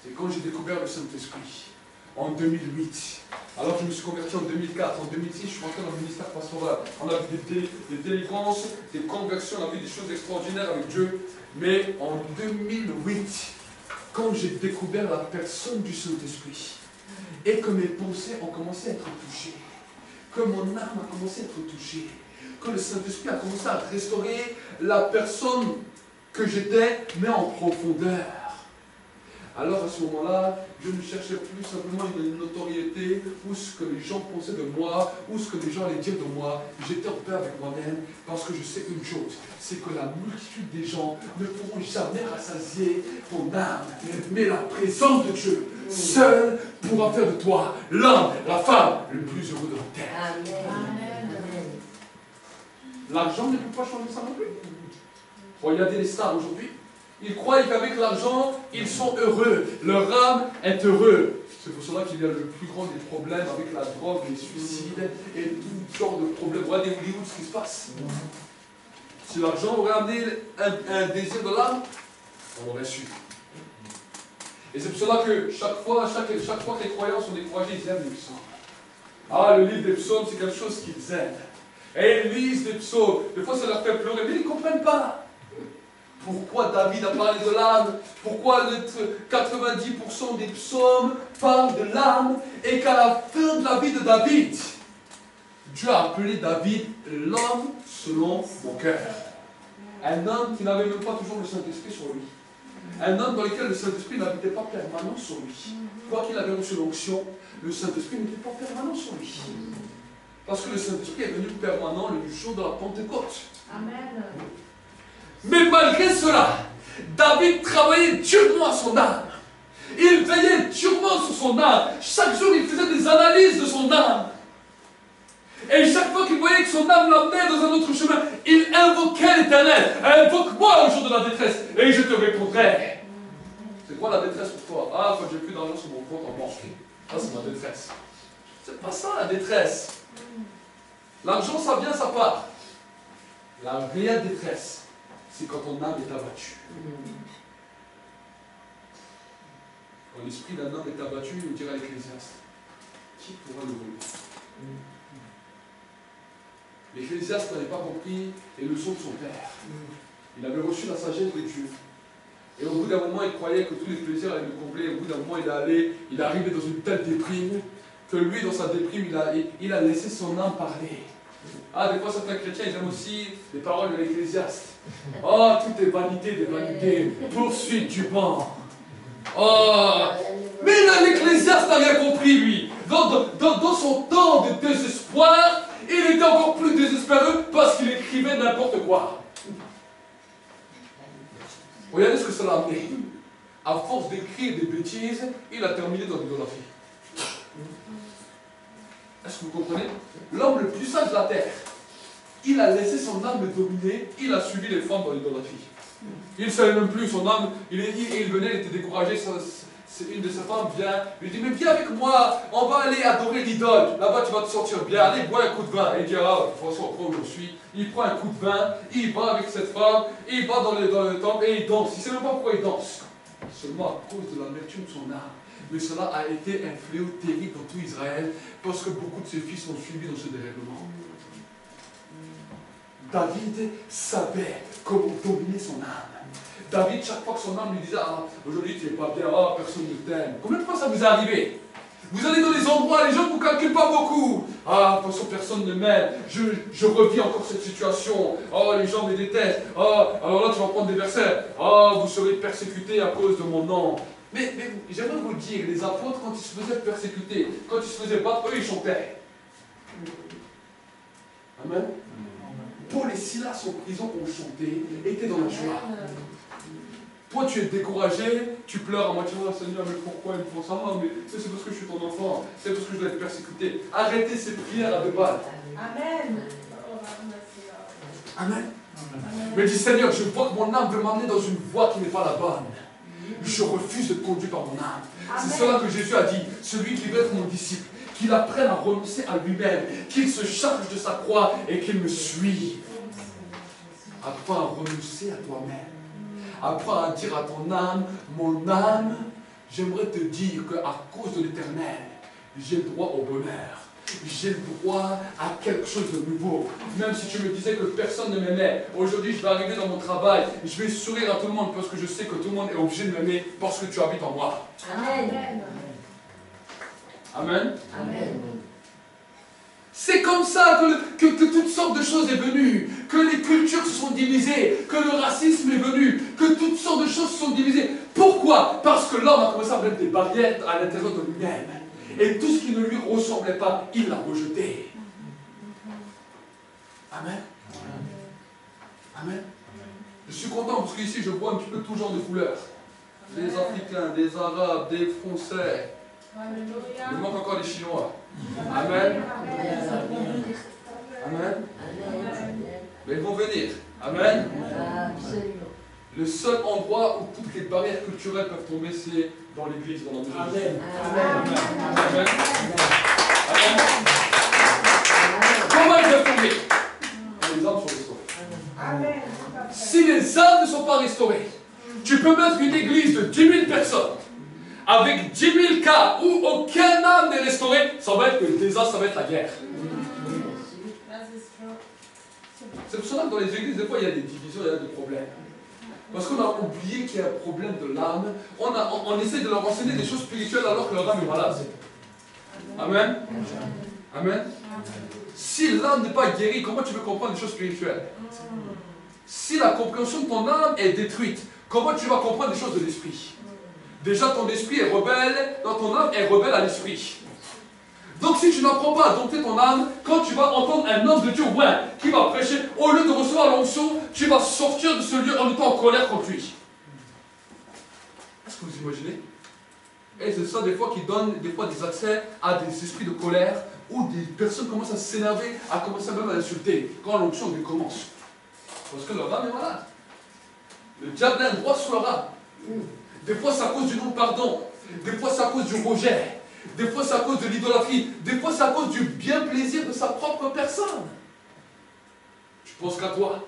C'est quand j'ai découvert le Saint-Esprit, en 2008. Alors je me suis converti en 2004, en 2006, je suis rentré dans le ministère pastoral. On a vu des délivrances, des conversions, on a vu des choses extraordinaires avec Dieu. Mais en 2008, quand j'ai découvert la personne du Saint-Esprit, et que mes pensées ont commencé à être touchées, que mon âme a commencé à être touchée, que le Saint-Esprit a commencé à restaurer la personne que j'étais, mais en profondeur. Alors à ce moment-là, je ne cherchais plus simplement une notoriété, ou ce que les gens pensaient de moi, ou ce que les gens allaient dire de moi. J'étais en paix avec moi-même, parce que je sais une chose, c'est que la multitude des gens ne pourront jamais rassasier ton âme, mais la présence de Dieu, seul, pourra faire de toi l'homme, la femme, le plus heureux de la terre. Amen. L'argent ne peut pas changer ça non plus. Regardez les stars aujourd'hui. Ils croient qu'avec l'argent, ils sont heureux. Leur âme est heureuse. C'est pour cela qu'il y a le plus grand des problèmes avec la drogue, les suicides et tout genre de problèmes. Regardez Hollywood ce qui se passe. Si l'argent aurait amené un désir de l'âme, on l'aurait su. Et c'est pour cela que chaque fois que les croyants sont découragés, ils aiment les psaumes. Ah, le livre des psaumes, c'est quelque chose qu'ils aiment. Et ils lisent des psaumes. Des fois, ça leur fait pleurer, mais ils ne comprennent pas. Pourquoi David a parlé de l'âme? Pourquoi 90% des psaumes parlent de l'âme? Et qu'à la fin de la vie de David, Dieu a appelé David l'homme selon mon cœur. Un homme qui n'avait même pas toujours le Saint-Esprit sur lui. Un homme dans lequel le Saint-Esprit n'habitait pas permanent sur lui. Quoi qu'il avait reçu l'onction, le Saint-Esprit n'était pas permanent sur lui. Parce que le Saint-Esprit est venu permanent le jour de la Pentecôte. Amen. Mais malgré cela, David travaillait durement à son âme. Il veillait durement sur son âme. Chaque jour, il faisait des analyses de son âme. Et chaque fois qu'il voyait que son âme l'amenait dans un autre chemin, il invoquait l'Éternel. Invoque-moi au jour de la détresse, et je te répondrai. C'est quoi la détresse pour toi? Ah, quand j'ai plus d'argent sur mon compte en banque. Ça, c'est ma détresse. C'est pas ça la détresse. L'argent, ça vient, ça part. La réelle détresse, c'est quand ton âme est abattue. Quand l'esprit d'un homme est abattu, il nous dira l'Ecclésiaste, qui pourra le relever? L'Ecclésiaste n'avait pas compris les leçons de son père. Il avait reçu la sagesse de Dieu. Et au bout d'un moment, il croyait que tous les plaisirs allaient le combler. Au bout d'un moment, il est arrivé dans une telle déprime que lui, dans sa déprime, il a laissé son âme parler. Ah, des fois, certains chrétiens, ils aiment aussi les paroles de l'Ecclésiaste. Oh, tout est vanité des vanités, poursuite du vent. Oh, mais l'Ecclésiaste n'a rien compris, lui. Dans son temps de désespoir, il était encore plus désespéré parce qu'il écrivait n'importe quoi. Regardez ce que cela a amené. À force d'écrire des bêtises, il a terminé dans l'idolâtrie. Est-ce que vous comprenez? L'homme le plus sage de la terre, il a laissé son âme le dominer, il a suivi les femmes dans l'idolâtrie. Il ne savait même plus, son âme, il venait, il était découragé, une de ses femmes vient, lui dit, mais viens avec moi, on va aller adorer l'idole, là-bas tu vas te sentir bien, allez, bois un coup de vin. Et il dit, ah, de toute façon, après où je suis, il prend un coup de vin, il va avec cette femme, il va dans le temple et il danse. Il ne sait même pas pourquoi il danse, seulement à cause de l'amertume de son âme. Mais cela a été un fléau terrible dans tout Israël, parce que beaucoup de ses fils ont suivi dans ce dérèglement. David savait comment dominer son âme. David, chaque fois que son âme lui disait, ah, aujourd'hui tu n'es pas bien, oh, personne ne t'aime. Combien de fois ça vous est arrivé? Vous allez dans des endroits, les gens ne vous calculent pas beaucoup. Ah, de toute façon, personne ne m'aime. Je revis encore cette situation. Oh, les gens me détestent. Oh, alors là, tu vas prendre des versets. Oh, vous serez persécutés à cause de mon nom. Mais j'aimerais vous dire, les apôtres, quand ils se faisaient persécuter, quand ils se faisaient battre, eux, ils chantaient. Amen. Paul et Silas en prison ont chanté, étaient dans la joie. Toi, tu es découragé, tu pleures à moitié, oh Seigneur, mais pourquoi ils me font ça? Mais c'est parce que je suis ton enfant, c'est parce que je dois être persécuté. Arrêtez ces prières à deux balles. Amen. Amen. Mais dis Seigneur, je vois que mon âme veut m'emmener dans une voie qui n'est pas la bonne. Je refuse de te conduire par mon âme. C'est cela que Jésus a dit. Celui qui veut être mon disciple, qu'il apprenne à renoncer à lui-même, qu'il se charge de sa croix et qu'il me suive. Apprends à renoncer à toi-même. Apprends à dire à ton âme, mon âme, j'aimerais te dire qu'à cause de l'Éternel, j'ai le droit au bonheur. J'ai le droit à quelque chose de nouveau. Même si tu me disais que personne ne m'aimait, aujourd'hui je vais arriver dans mon travail, je vais sourire à tout le monde parce que je sais que tout le monde est obligé de m'aimer parce que tu habites en moi. Amen. Amen. Amen. C'est comme ça que toutes sortes de choses sont venues, que les cultures se sont divisées, que le racisme est venu, que toutes sortes de choses se sont divisées. Pourquoi? Parce que l'homme a commencé à mettre des barrières à l'intérieur de lui-même. Et tout ce qui ne lui ressemblait pas, il l'a rejeté. Amen. Amen. Je suis content parce qu'ici je vois un petit peu tout genre de couleurs. Des Africains, des Arabes, des Français. Il manque encore des Chinois. Amen. Amen. Mais ils vont venir. Amen. Le seul endroit où toutes les barrières culturelles peuvent tomber, c'est dans l'église, dans la maison. Amen. Amen. Amen. Amen. Comment ils peuvent tomber? Quand les âmes sont restaurées. Amen. Si les âmes ne sont pas restaurées, tu peux mettre une église de 10 000 personnes avec 10 000 cas où aucun âme n'est restauré, ça va être le désastre, ça va être la guerre. C'est pour cela que dans les églises, des fois, il y a des divisions, il y a des problèmes. Parce qu'on a oublié qu'il y a un problème de l'âme. On essaie de leur enseigner des choses spirituelles alors que leur âme est malade. Amen. Amen. Si l'âme n'est pas guérie, comment tu veux comprendre des choses spirituelles? Si la compréhension de ton âme est détruite, comment tu vas comprendre des choses de l'esprit? Déjà, ton esprit est rebelle, dans ton âme est rebelle à l'esprit. Donc, si tu n'apprends pas à dompter ton âme, quand tu vas entendre un homme de Dieu, ouais, qui va prêcher, au lieu de recevoir l'onction, tu vas sortir de ce lieu en étant en colère contre lui. Est-ce que vous imaginez? Et c'est ça, des fois, qui donne des fois des accès à des esprits de colère, où des personnes commencent à s'énerver, à commencer même à insulter, quand l'onction commence. Parce que leur âme est malade. Le diable a un droit sur leur âme. Des fois, c'est à cause du non-pardon. Des fois, c'est à cause du rejet. Des fois, c'est à cause de l'idolâtrie. Des fois, c'est à cause du bien-plaisir de sa propre personne. Tu penses qu'à toi.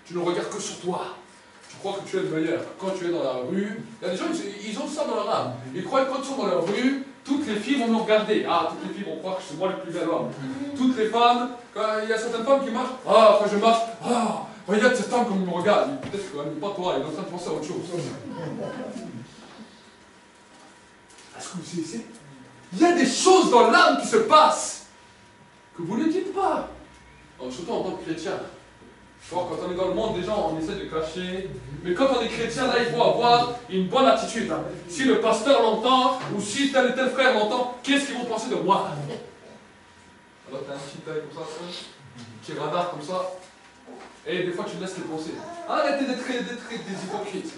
Tu ne regardes que sur toi. Tu crois que tu es le meilleur. Quand tu es dans la rue, il y a des gens, ils ont ça dans leur âme. Ils croient que quand ils sont dans la rue, toutes les filles vont nous regarder. Ah, toutes les filles vont croire que c'est moi le plus bel homme. Toutes les femmes, quand il y a certaines femmes qui marchent, ah, quand je marche, ah, regarde cette femme comme il me regarde. Peut-être que même pas toi, il est en train de penser à autre chose. Est-ce que vous savez? Il y a des choses dans l'âme qui se passent que vous ne dites pas. Surtout en tant que chrétien. Quand on est dans le monde, des gens, on essaie de cacher. Mais quand on est chrétien, là, il faut avoir une bonne attitude. Si le pasteur l'entend, ou si tel et tel frère l'entend, qu'est-ce qu'ils vont penser de moi? Alors, tu as un petit œil comme ça, un petit radar comme ça. Et des fois, tu laisses les penser. Arrêtez d'être des hypocrites.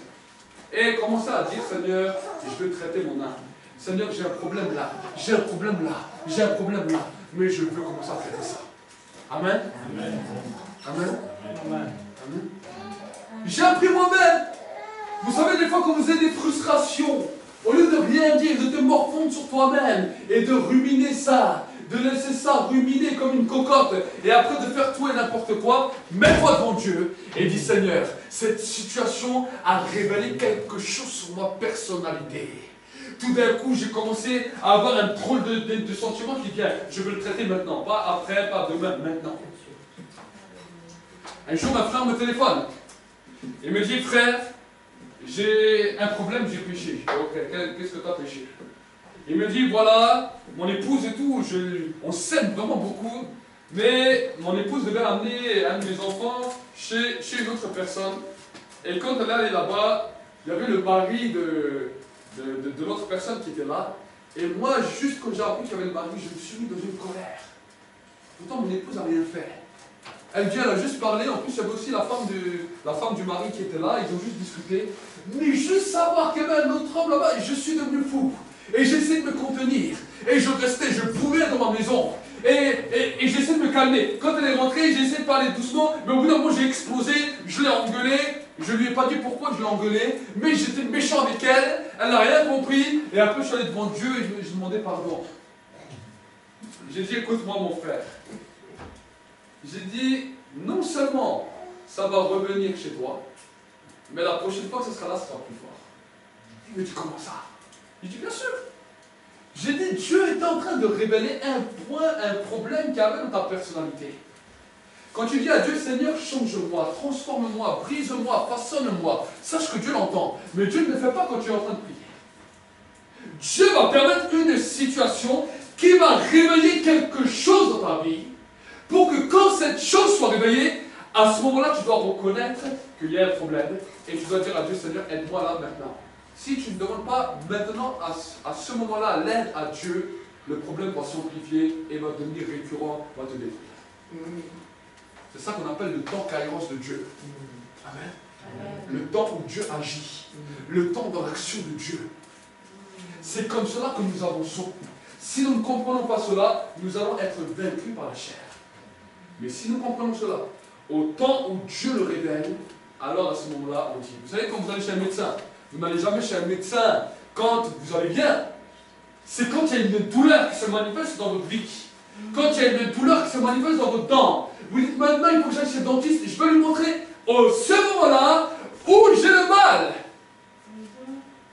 Et commencez à dire, Seigneur, je veux traiter mon âme. Seigneur, j'ai un problème là, j'ai un problème là, j'ai un problème là, mais je veux commencer à traiter ça. Amen. Amen. Amen. Amen. Amen. J'ai appris moi-même. Vous savez, des fois, quand vous avez des frustrations, au lieu de rien dire, de te morfondre sur toi-même et de ruminer ça, de laisser ça ruminer comme une cocotte et après de faire tout et n'importe quoi, mets-toi devant Dieu et dis, Seigneur, cette situation a révélé quelque chose sur ma personnalité. Tout d'un coup, j'ai commencé à avoir un drôle de sentiment qui vient. Je veux le traiter maintenant, pas après, pas demain, maintenant. Un jour, ma frère me téléphone. Il me dit, frère, j'ai un problème, j'ai péché. Je dis, ok, qu'est-ce que tu as péché? Il me dit, voilà, mon épouse et tout, on s'aime vraiment beaucoup, mais mon épouse devait amener un de mes enfants chez une autre personne. Et quand elle est allée là-bas, il y avait le mari de l'autre personne qui était là. Et moi, juste quand j'ai appris qu'il y avait le mari, je me suis mis dans une colère. Pourtant, mon épouse n'a rien fait. Elle vient, elle a juste parlé. En plus, il y avait aussi la femme du mari qui était là. Ils ont juste discuté. Mais juste savoir qu'il y avait un autre homme là-bas, je suis devenu fou. Et j'essaie de me contenir. Et je restais, je brûlais dans ma maison. Et j'essaie de me calmer. Quand elle est rentrée, j'ai essayé de parler doucement. Mais au bout d'un moment, j'ai explosé. Je l'ai engueulée. Je lui ai pas dit pourquoi je l'ai engueulée. Mais j'étais méchant avec elle. Elle n'a rien compris. Et après, je suis allé devant Dieu et je demandais pardon. J'ai dit, écoute-moi mon frère. J'ai dit, non seulement ça va revenir chez toi, mais la prochaine fois que ce sera là, ce sera plus fort. Il me dit, comment ça? Il dit, bien sûr. J'ai dit, Dieu est en train de révéler un point, un problème qu'il y avait dans ta personnalité. Quand tu dis à Dieu, Seigneur, change-moi, transforme-moi, brise-moi, façonne-moi, sache que Dieu l'entend. Mais Dieu ne le fait pas quand tu es en train de prier. Dieu va permettre une situation qui va réveiller quelque chose dans ta vie, pour que quand cette chose soit réveillée, à ce moment-là, tu dois reconnaître qu'il y a un problème, et tu dois dire à Dieu, Seigneur, aide-moi là maintenant. Si tu ne demandes pas maintenant, à ce moment-là, l'aide à Dieu, le problème va s'amplifier et va devenir récurrent, va te détruire. C'est ça qu'on appelle le temps kairos de Dieu. Amen. Le temps où Dieu agit. Le temps dans l'action de Dieu. C'est comme cela que nous avançons. Si nous ne comprenons pas cela, nous allons être vaincus par la chair. Mais si nous comprenons cela, au temps où Dieu le révèle, alors à ce moment-là, on dit. Vous savez, quand vous allez chez un médecin, vous n'allez jamais chez un médecin quand vous allez bien. C'est quand il y a une douleur qui se manifeste dans votre vie. Quand il y a une douleur qui se manifeste dans votre dent. Vous dites maintenant, il faut que j'aille chez le dentiste et je vais lui montrer au ce moment-là où j'ai le mal.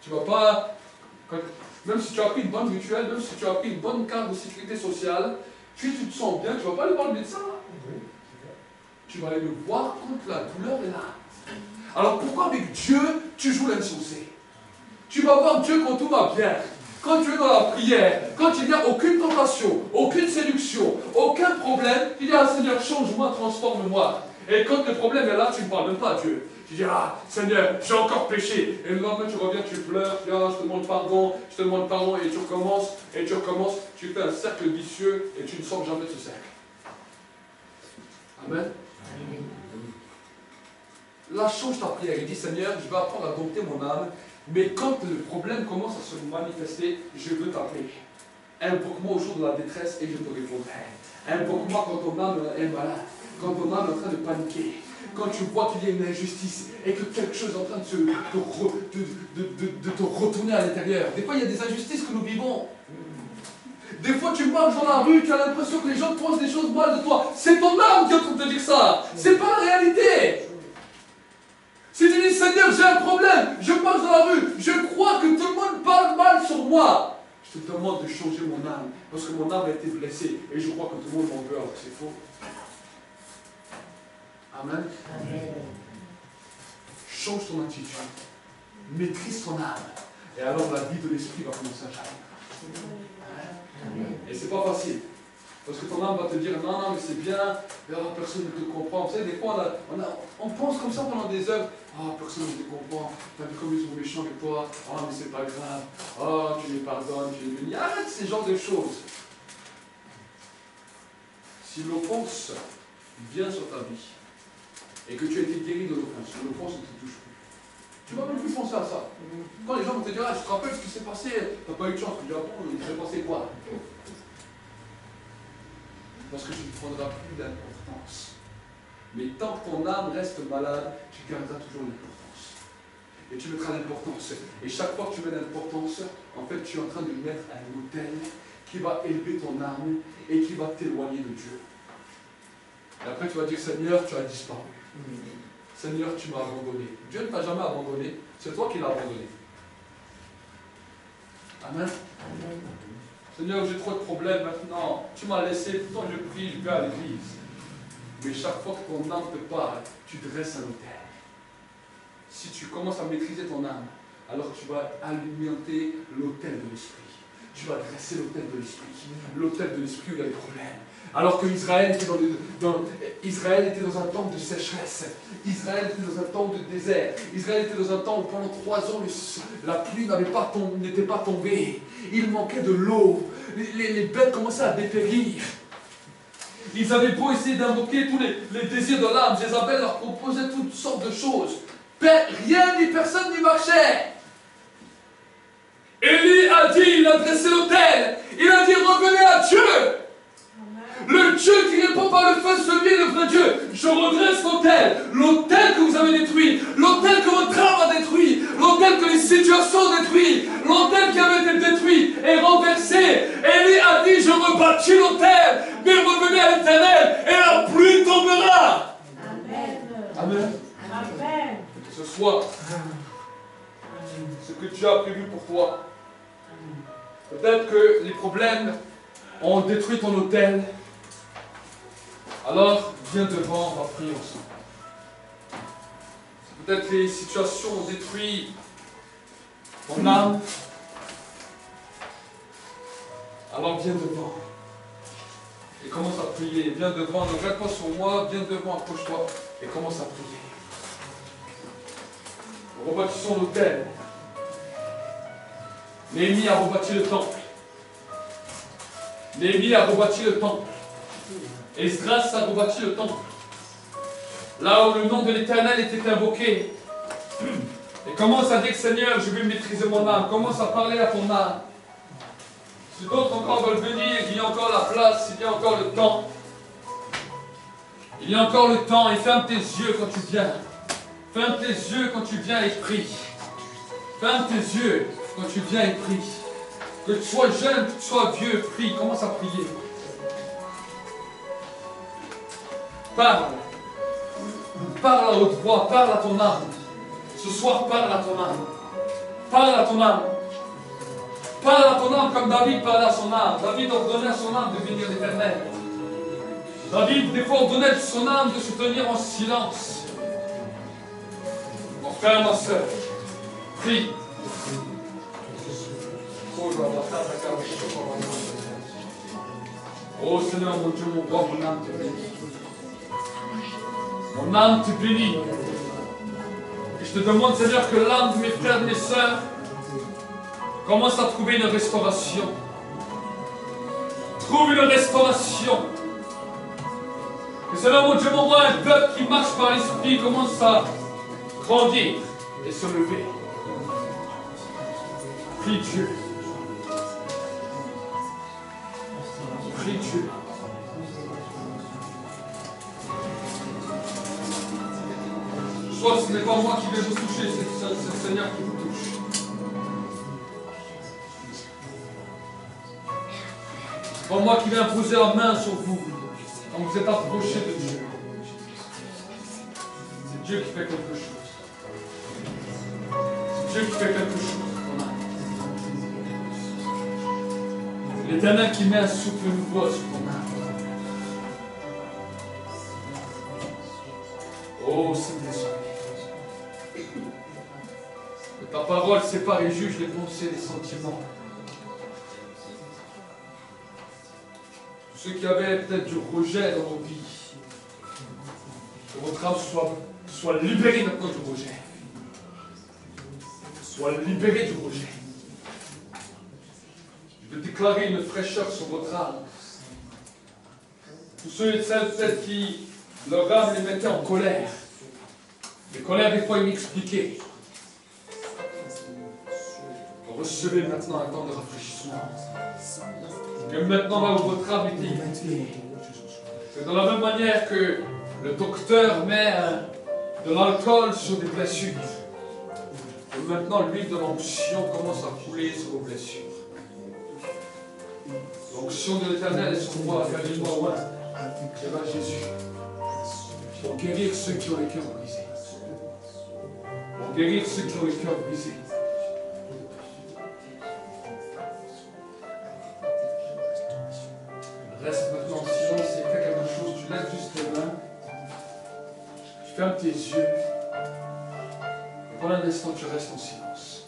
Tu ne vas pas, même si tu as pris une bonne mutuelle, même si tu as pris une bonne carte de sécurité sociale, tu te sens bien, tu ne vas pas aller voir le médecin. Tu vas aller le voir quand la douleur est là. Alors pourquoi avec Dieu, tu joues l'insensé? Tu vas voir Dieu quand tout va bien. Quand tu es dans la prière, quand il n'y a aucune tentation, aucune séduction, aucun problème, tu dis, ah Seigneur, change-moi, transforme-moi. Et quand le problème est là, tu ne parles même pas à Dieu. Tu dis, ah Seigneur, j'ai encore péché. Et le lendemain, tu reviens, tu pleures, tu dis, ah, je te demande pardon, et tu recommences, tu fais un cercle vicieux et tu ne sors jamais de ce cercle. Amen. Là, change ta prière et dis, Seigneur, je vais apprendre à dompter mon âme. Mais quand le problème commence à se manifester, je veux t'appeler. Invoque-moi au jour de la détresse et je te répondrai. Invoque-moi quand ton âme est malade, quand ton âme est en train de paniquer, quand tu vois qu'il y a une injustice et que quelque chose est en train de te retourner à l'intérieur. Des fois, il y a des injustices que nous vivons. Des fois, tu marches dans la rue, tu as l'impression que les gens pensent des choses mal de toi. C'est ton âme qui est en train de te dire ça. C'est pas la réalité. Si tu dis, Seigneur, j'ai un problème, je marche dans la rue, je crois que tout le monde parle mal sur moi. Je te demande de changer mon âme, parce que mon âme a été blessée, et je crois que tout le monde m'en veut, alors c'est faux. Amen. Amen. Change ton attitude, maîtrise ton âme, et alors la vie de l'esprit va commencer à changer. Et c'est pas facile. Parce que ton âme va te dire, non, mais c'est bien, personne ne te comprend. Vous savez, des fois, on pense comme ça pendant des heures. Ah, personne ne te comprend. T'as vu comme ils sont méchants avec toi. Ah, mais c'est pas grave. Ah, tu les pardonnes, tu les bénis. Arrête ces genres de choses. Si l'offense vient sur ta vie, et que tu as été guéri de l'offense ne te touche plus. Tu ne vas même plus penser à ça. Quand les gens vont te dire, ah, je te rappelle ce qui s'est passé, tu n'as pas eu de chance. Tu dis, ah bon, il s'est passé quoi? Parce que tu ne prendras plus d'importance. Mais tant que ton âme reste malade, tu garderas toujours l'importance. Et tu mettras l'importance. Et chaque fois que tu mets l'importance, en fait, tu es en train de mettre un autel qui va élever ton âme et qui va t'éloigner de Dieu. Et après, tu vas dire, Seigneur, tu as disparu. Seigneur, tu m'as abandonné. Dieu ne t'a jamais abandonné. C'est toi qui l'as abandonné. Amen. Amen. Seigneur, j'ai trop de problèmes maintenant. Tu m'as laissé, pourtant je prie, je vais à l'église. Mais chaque fois que ton âme te parle, tu dresses un autel. Si tu commences à maîtriser ton âme, alors tu vas alimenter l'autel de l'esprit. Tu vas dresser l'autel de l'esprit. L'autel de l'esprit où il y a des problèmes. Alors que Israël était dans un temps de sécheresse. Israël était dans un temps de désert. Israël était dans un temps où pendant 3 ans, la pluie n'était pas tombée. Il manquait de l'eau. Les bêtes commençaient à dépérir. Ils avaient beau essayer d'invoquer tous les désirs de l'âme. Jézabel leur proposait toutes sortes de choses. Rien ni personne n'y marchait. Élie a dit, il a dressé l'autel. Il a dit, revenez à Dieu. Le Dieu qui répond par le feu, celui est le vrai Dieu. Je redresse l'autel. L'autel que vous avez détruit. L'autel que votre âme a détruit. L'autel que les situations ont détruit. L'autel qui avait été détruit et renversé. Élie a dit, je rebâtis l'autel. Mais revenez à l'Éternel et la pluie tombera. Amen. Amen. Amen. Ce soir, ce que Dieu a prévu pour toi, peut-être que les problèmes ont détruit ton autel. Alors, viens devant, on va prier ensemble. Peut-être que les situations ont détruit ton âme. Alors, viens devant. Et commence à prier. Viens devant, ne regarde pas sur moi, viens devant, approche-toi et commence à prier. Rebâtissons l'autel. Néhémie a rebâti le temple. Néhémie a rebâti le temple. Esdras a rebâti le temple. Là où le nom de l'Éternel était invoqué. Et commence à dire, Seigneur, je vais maîtriser mon âme. Commence à parler à ton âme. Si d'autres encore veulent venir, il y a encore la place, il y a encore le temps. Il y a encore le temps. Et ferme tes yeux quand tu viens. Ferme tes yeux quand tu viens et prie. Ferme tes yeux quand tu viens et prie. Que tu sois jeune, que tu sois vieux, prie. Commence à prier. Parle. Parle à haute voix. Parle à ton âme. Ce soir, parle à ton âme. Parle à ton âme. Parle à ton âme comme David parlait à son âme. David ordonnait à son âme de venir l'Éternel. David, des fois, ordonnait à son âme de se tenir en silence. Mon frère, ma soeur, prie. Oh Seigneur, mon Dieu, mon roi, mon âme te bénit. Mon âme te bénit. Et je te demande, Seigneur, que l'âme de mes frères et mes sœurs commence à trouver une restauration. Trouve une restauration. Et Seigneur, mon Dieu, mon roi, un peuple qui marche par l'esprit commence à grandir et se lever. Prie Dieu. Prie Dieu. Soit ce n'est pas moi qui vais vous toucher, c'est le Seigneur qui vous touche. C'est pas moi qui vais imposer la main sur vous quand vous êtes approchés de Dieu. C'est Dieu qui fait quelque chose. C'est Dieu qui fait quelque chose. C'est l'Éternel qui met un souffle nouveau sur ton âme. Oh Saint-Esprit. Que ta parole sépare et juge les pensées et les sentiments. Tous ceux qui avaient peut-être du rejet dans vos vies, que votre âme soit libérée maintenant du rejet. Soit libérée du rejet. Je veux déclarer une fraîcheur sur votre âme. Tous ceux et celles peut-être qui, leur âme les mettait en colère. Les colères des fois inexpliquées. Recevez maintenant un temps de rafraîchissement. Que maintenant là où votre âme était irritée, que dans la même manière que le docteur met de l'alcool sur des blessures, que maintenant l'huile de l'onction commence à couler sur vos blessures. L'onction de l'Éternel est sur moi, regardez-moi loin. C'est là Jésus. Pour guérir ceux qui ont les cœurs brisés. Pour guérir ceux qui ont les cœurs brisés. Reste maintenant en silence et fais quelque chose. Tu lèves juste les mains. Tu fermes tes yeux. Et pendant un instant, tu restes en silence.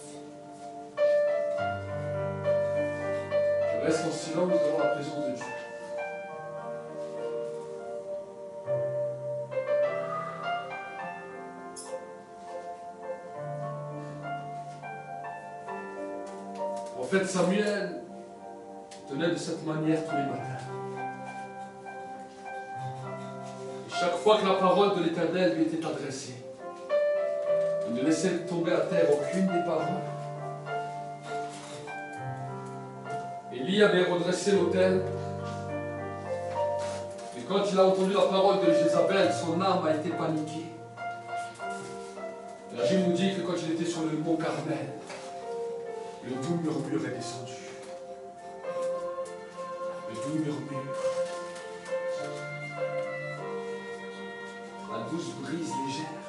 Tu restes en silence devant la présence de Dieu. Le prophète Samuel tenait de cette manière tous les matins. Chaque fois que la parole de l'Éternel lui était adressée, il ne laissait tomber à terre aucune des paroles. Élie avait redressé l'autel. Et quand il a entendu la parole de Jézabel, son âme a été paniquée. La Bible nous dit que quand il était sur le mont Carmel, le doux murmure est descendu. Le doux murmure. La douce brise légère.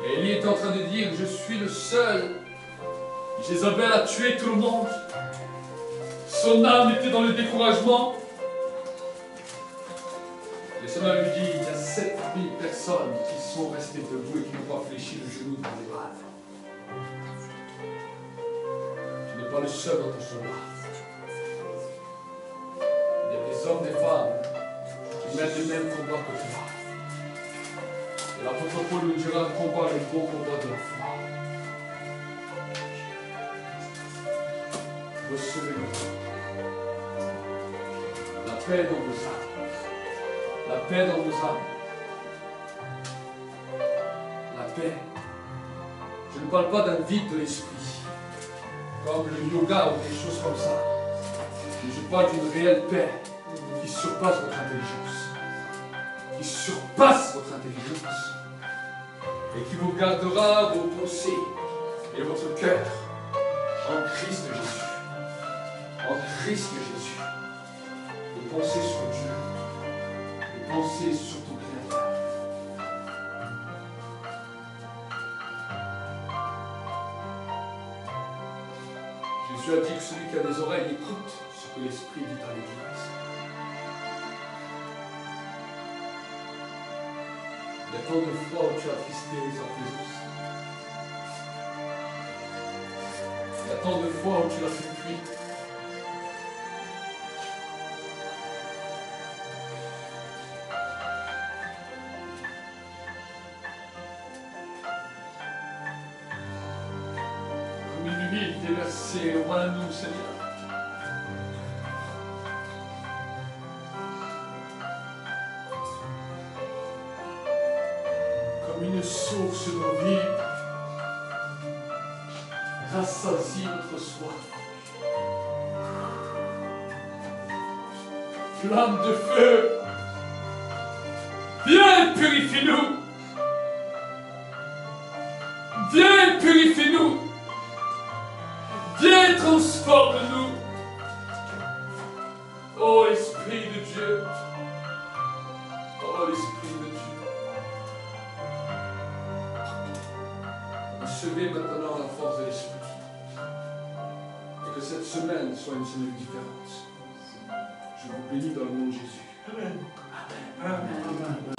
Et Élie est en train de dire, je suis le seul. Jézabel a tué tout le monde. Son âme était dans le découragement. Le Seigneur lui dit, il y a 7000 personnes qui sont restées debout et qui n'ont pas fléchi le genou devant les braves. Tu n'es pas le seul dans ton chemin. Il y a des hommes, des femmes qui mènent le même combat que toi. Et l'apôtre Paul nous dira, combat le bon combat de la foi. Recevez-le. La paix dans vos âmes. La paix dans vos âmes. La paix. Je ne parle pas d'un vide de l'esprit, comme le yoga ou des choses comme ça. Mais je parle d'une réelle paix qui surpasse votre intelligence. Qui surpasse votre intelligence. Et qui vous gardera vos pensées et votre cœur en Christ Jésus. En Christ Jésus. De penser sur Dieu. De penser sur ton Créateur. Jésus a dit que celui qui a des oreilles écoute ce que l'Esprit dit à l'Église. Il y a tant de fois où tu as attristé sa présence. Il y a tant de fois où tu l'as fait fuir. Déversé loin de nous, Seigneur. Comme une source d'eau vive, rassasie notre soif. Flamme de feu, viens et purifie-nous. Viens et purifie-nous. Viens, transforme-nous. Ô Esprit de Dieu. Ô Esprit de Dieu. Recevez maintenant la force de l'Esprit. Et que cette semaine soit une semaine différente. Je vous bénis dans le nom de Jésus. Amen. Amen. Amen.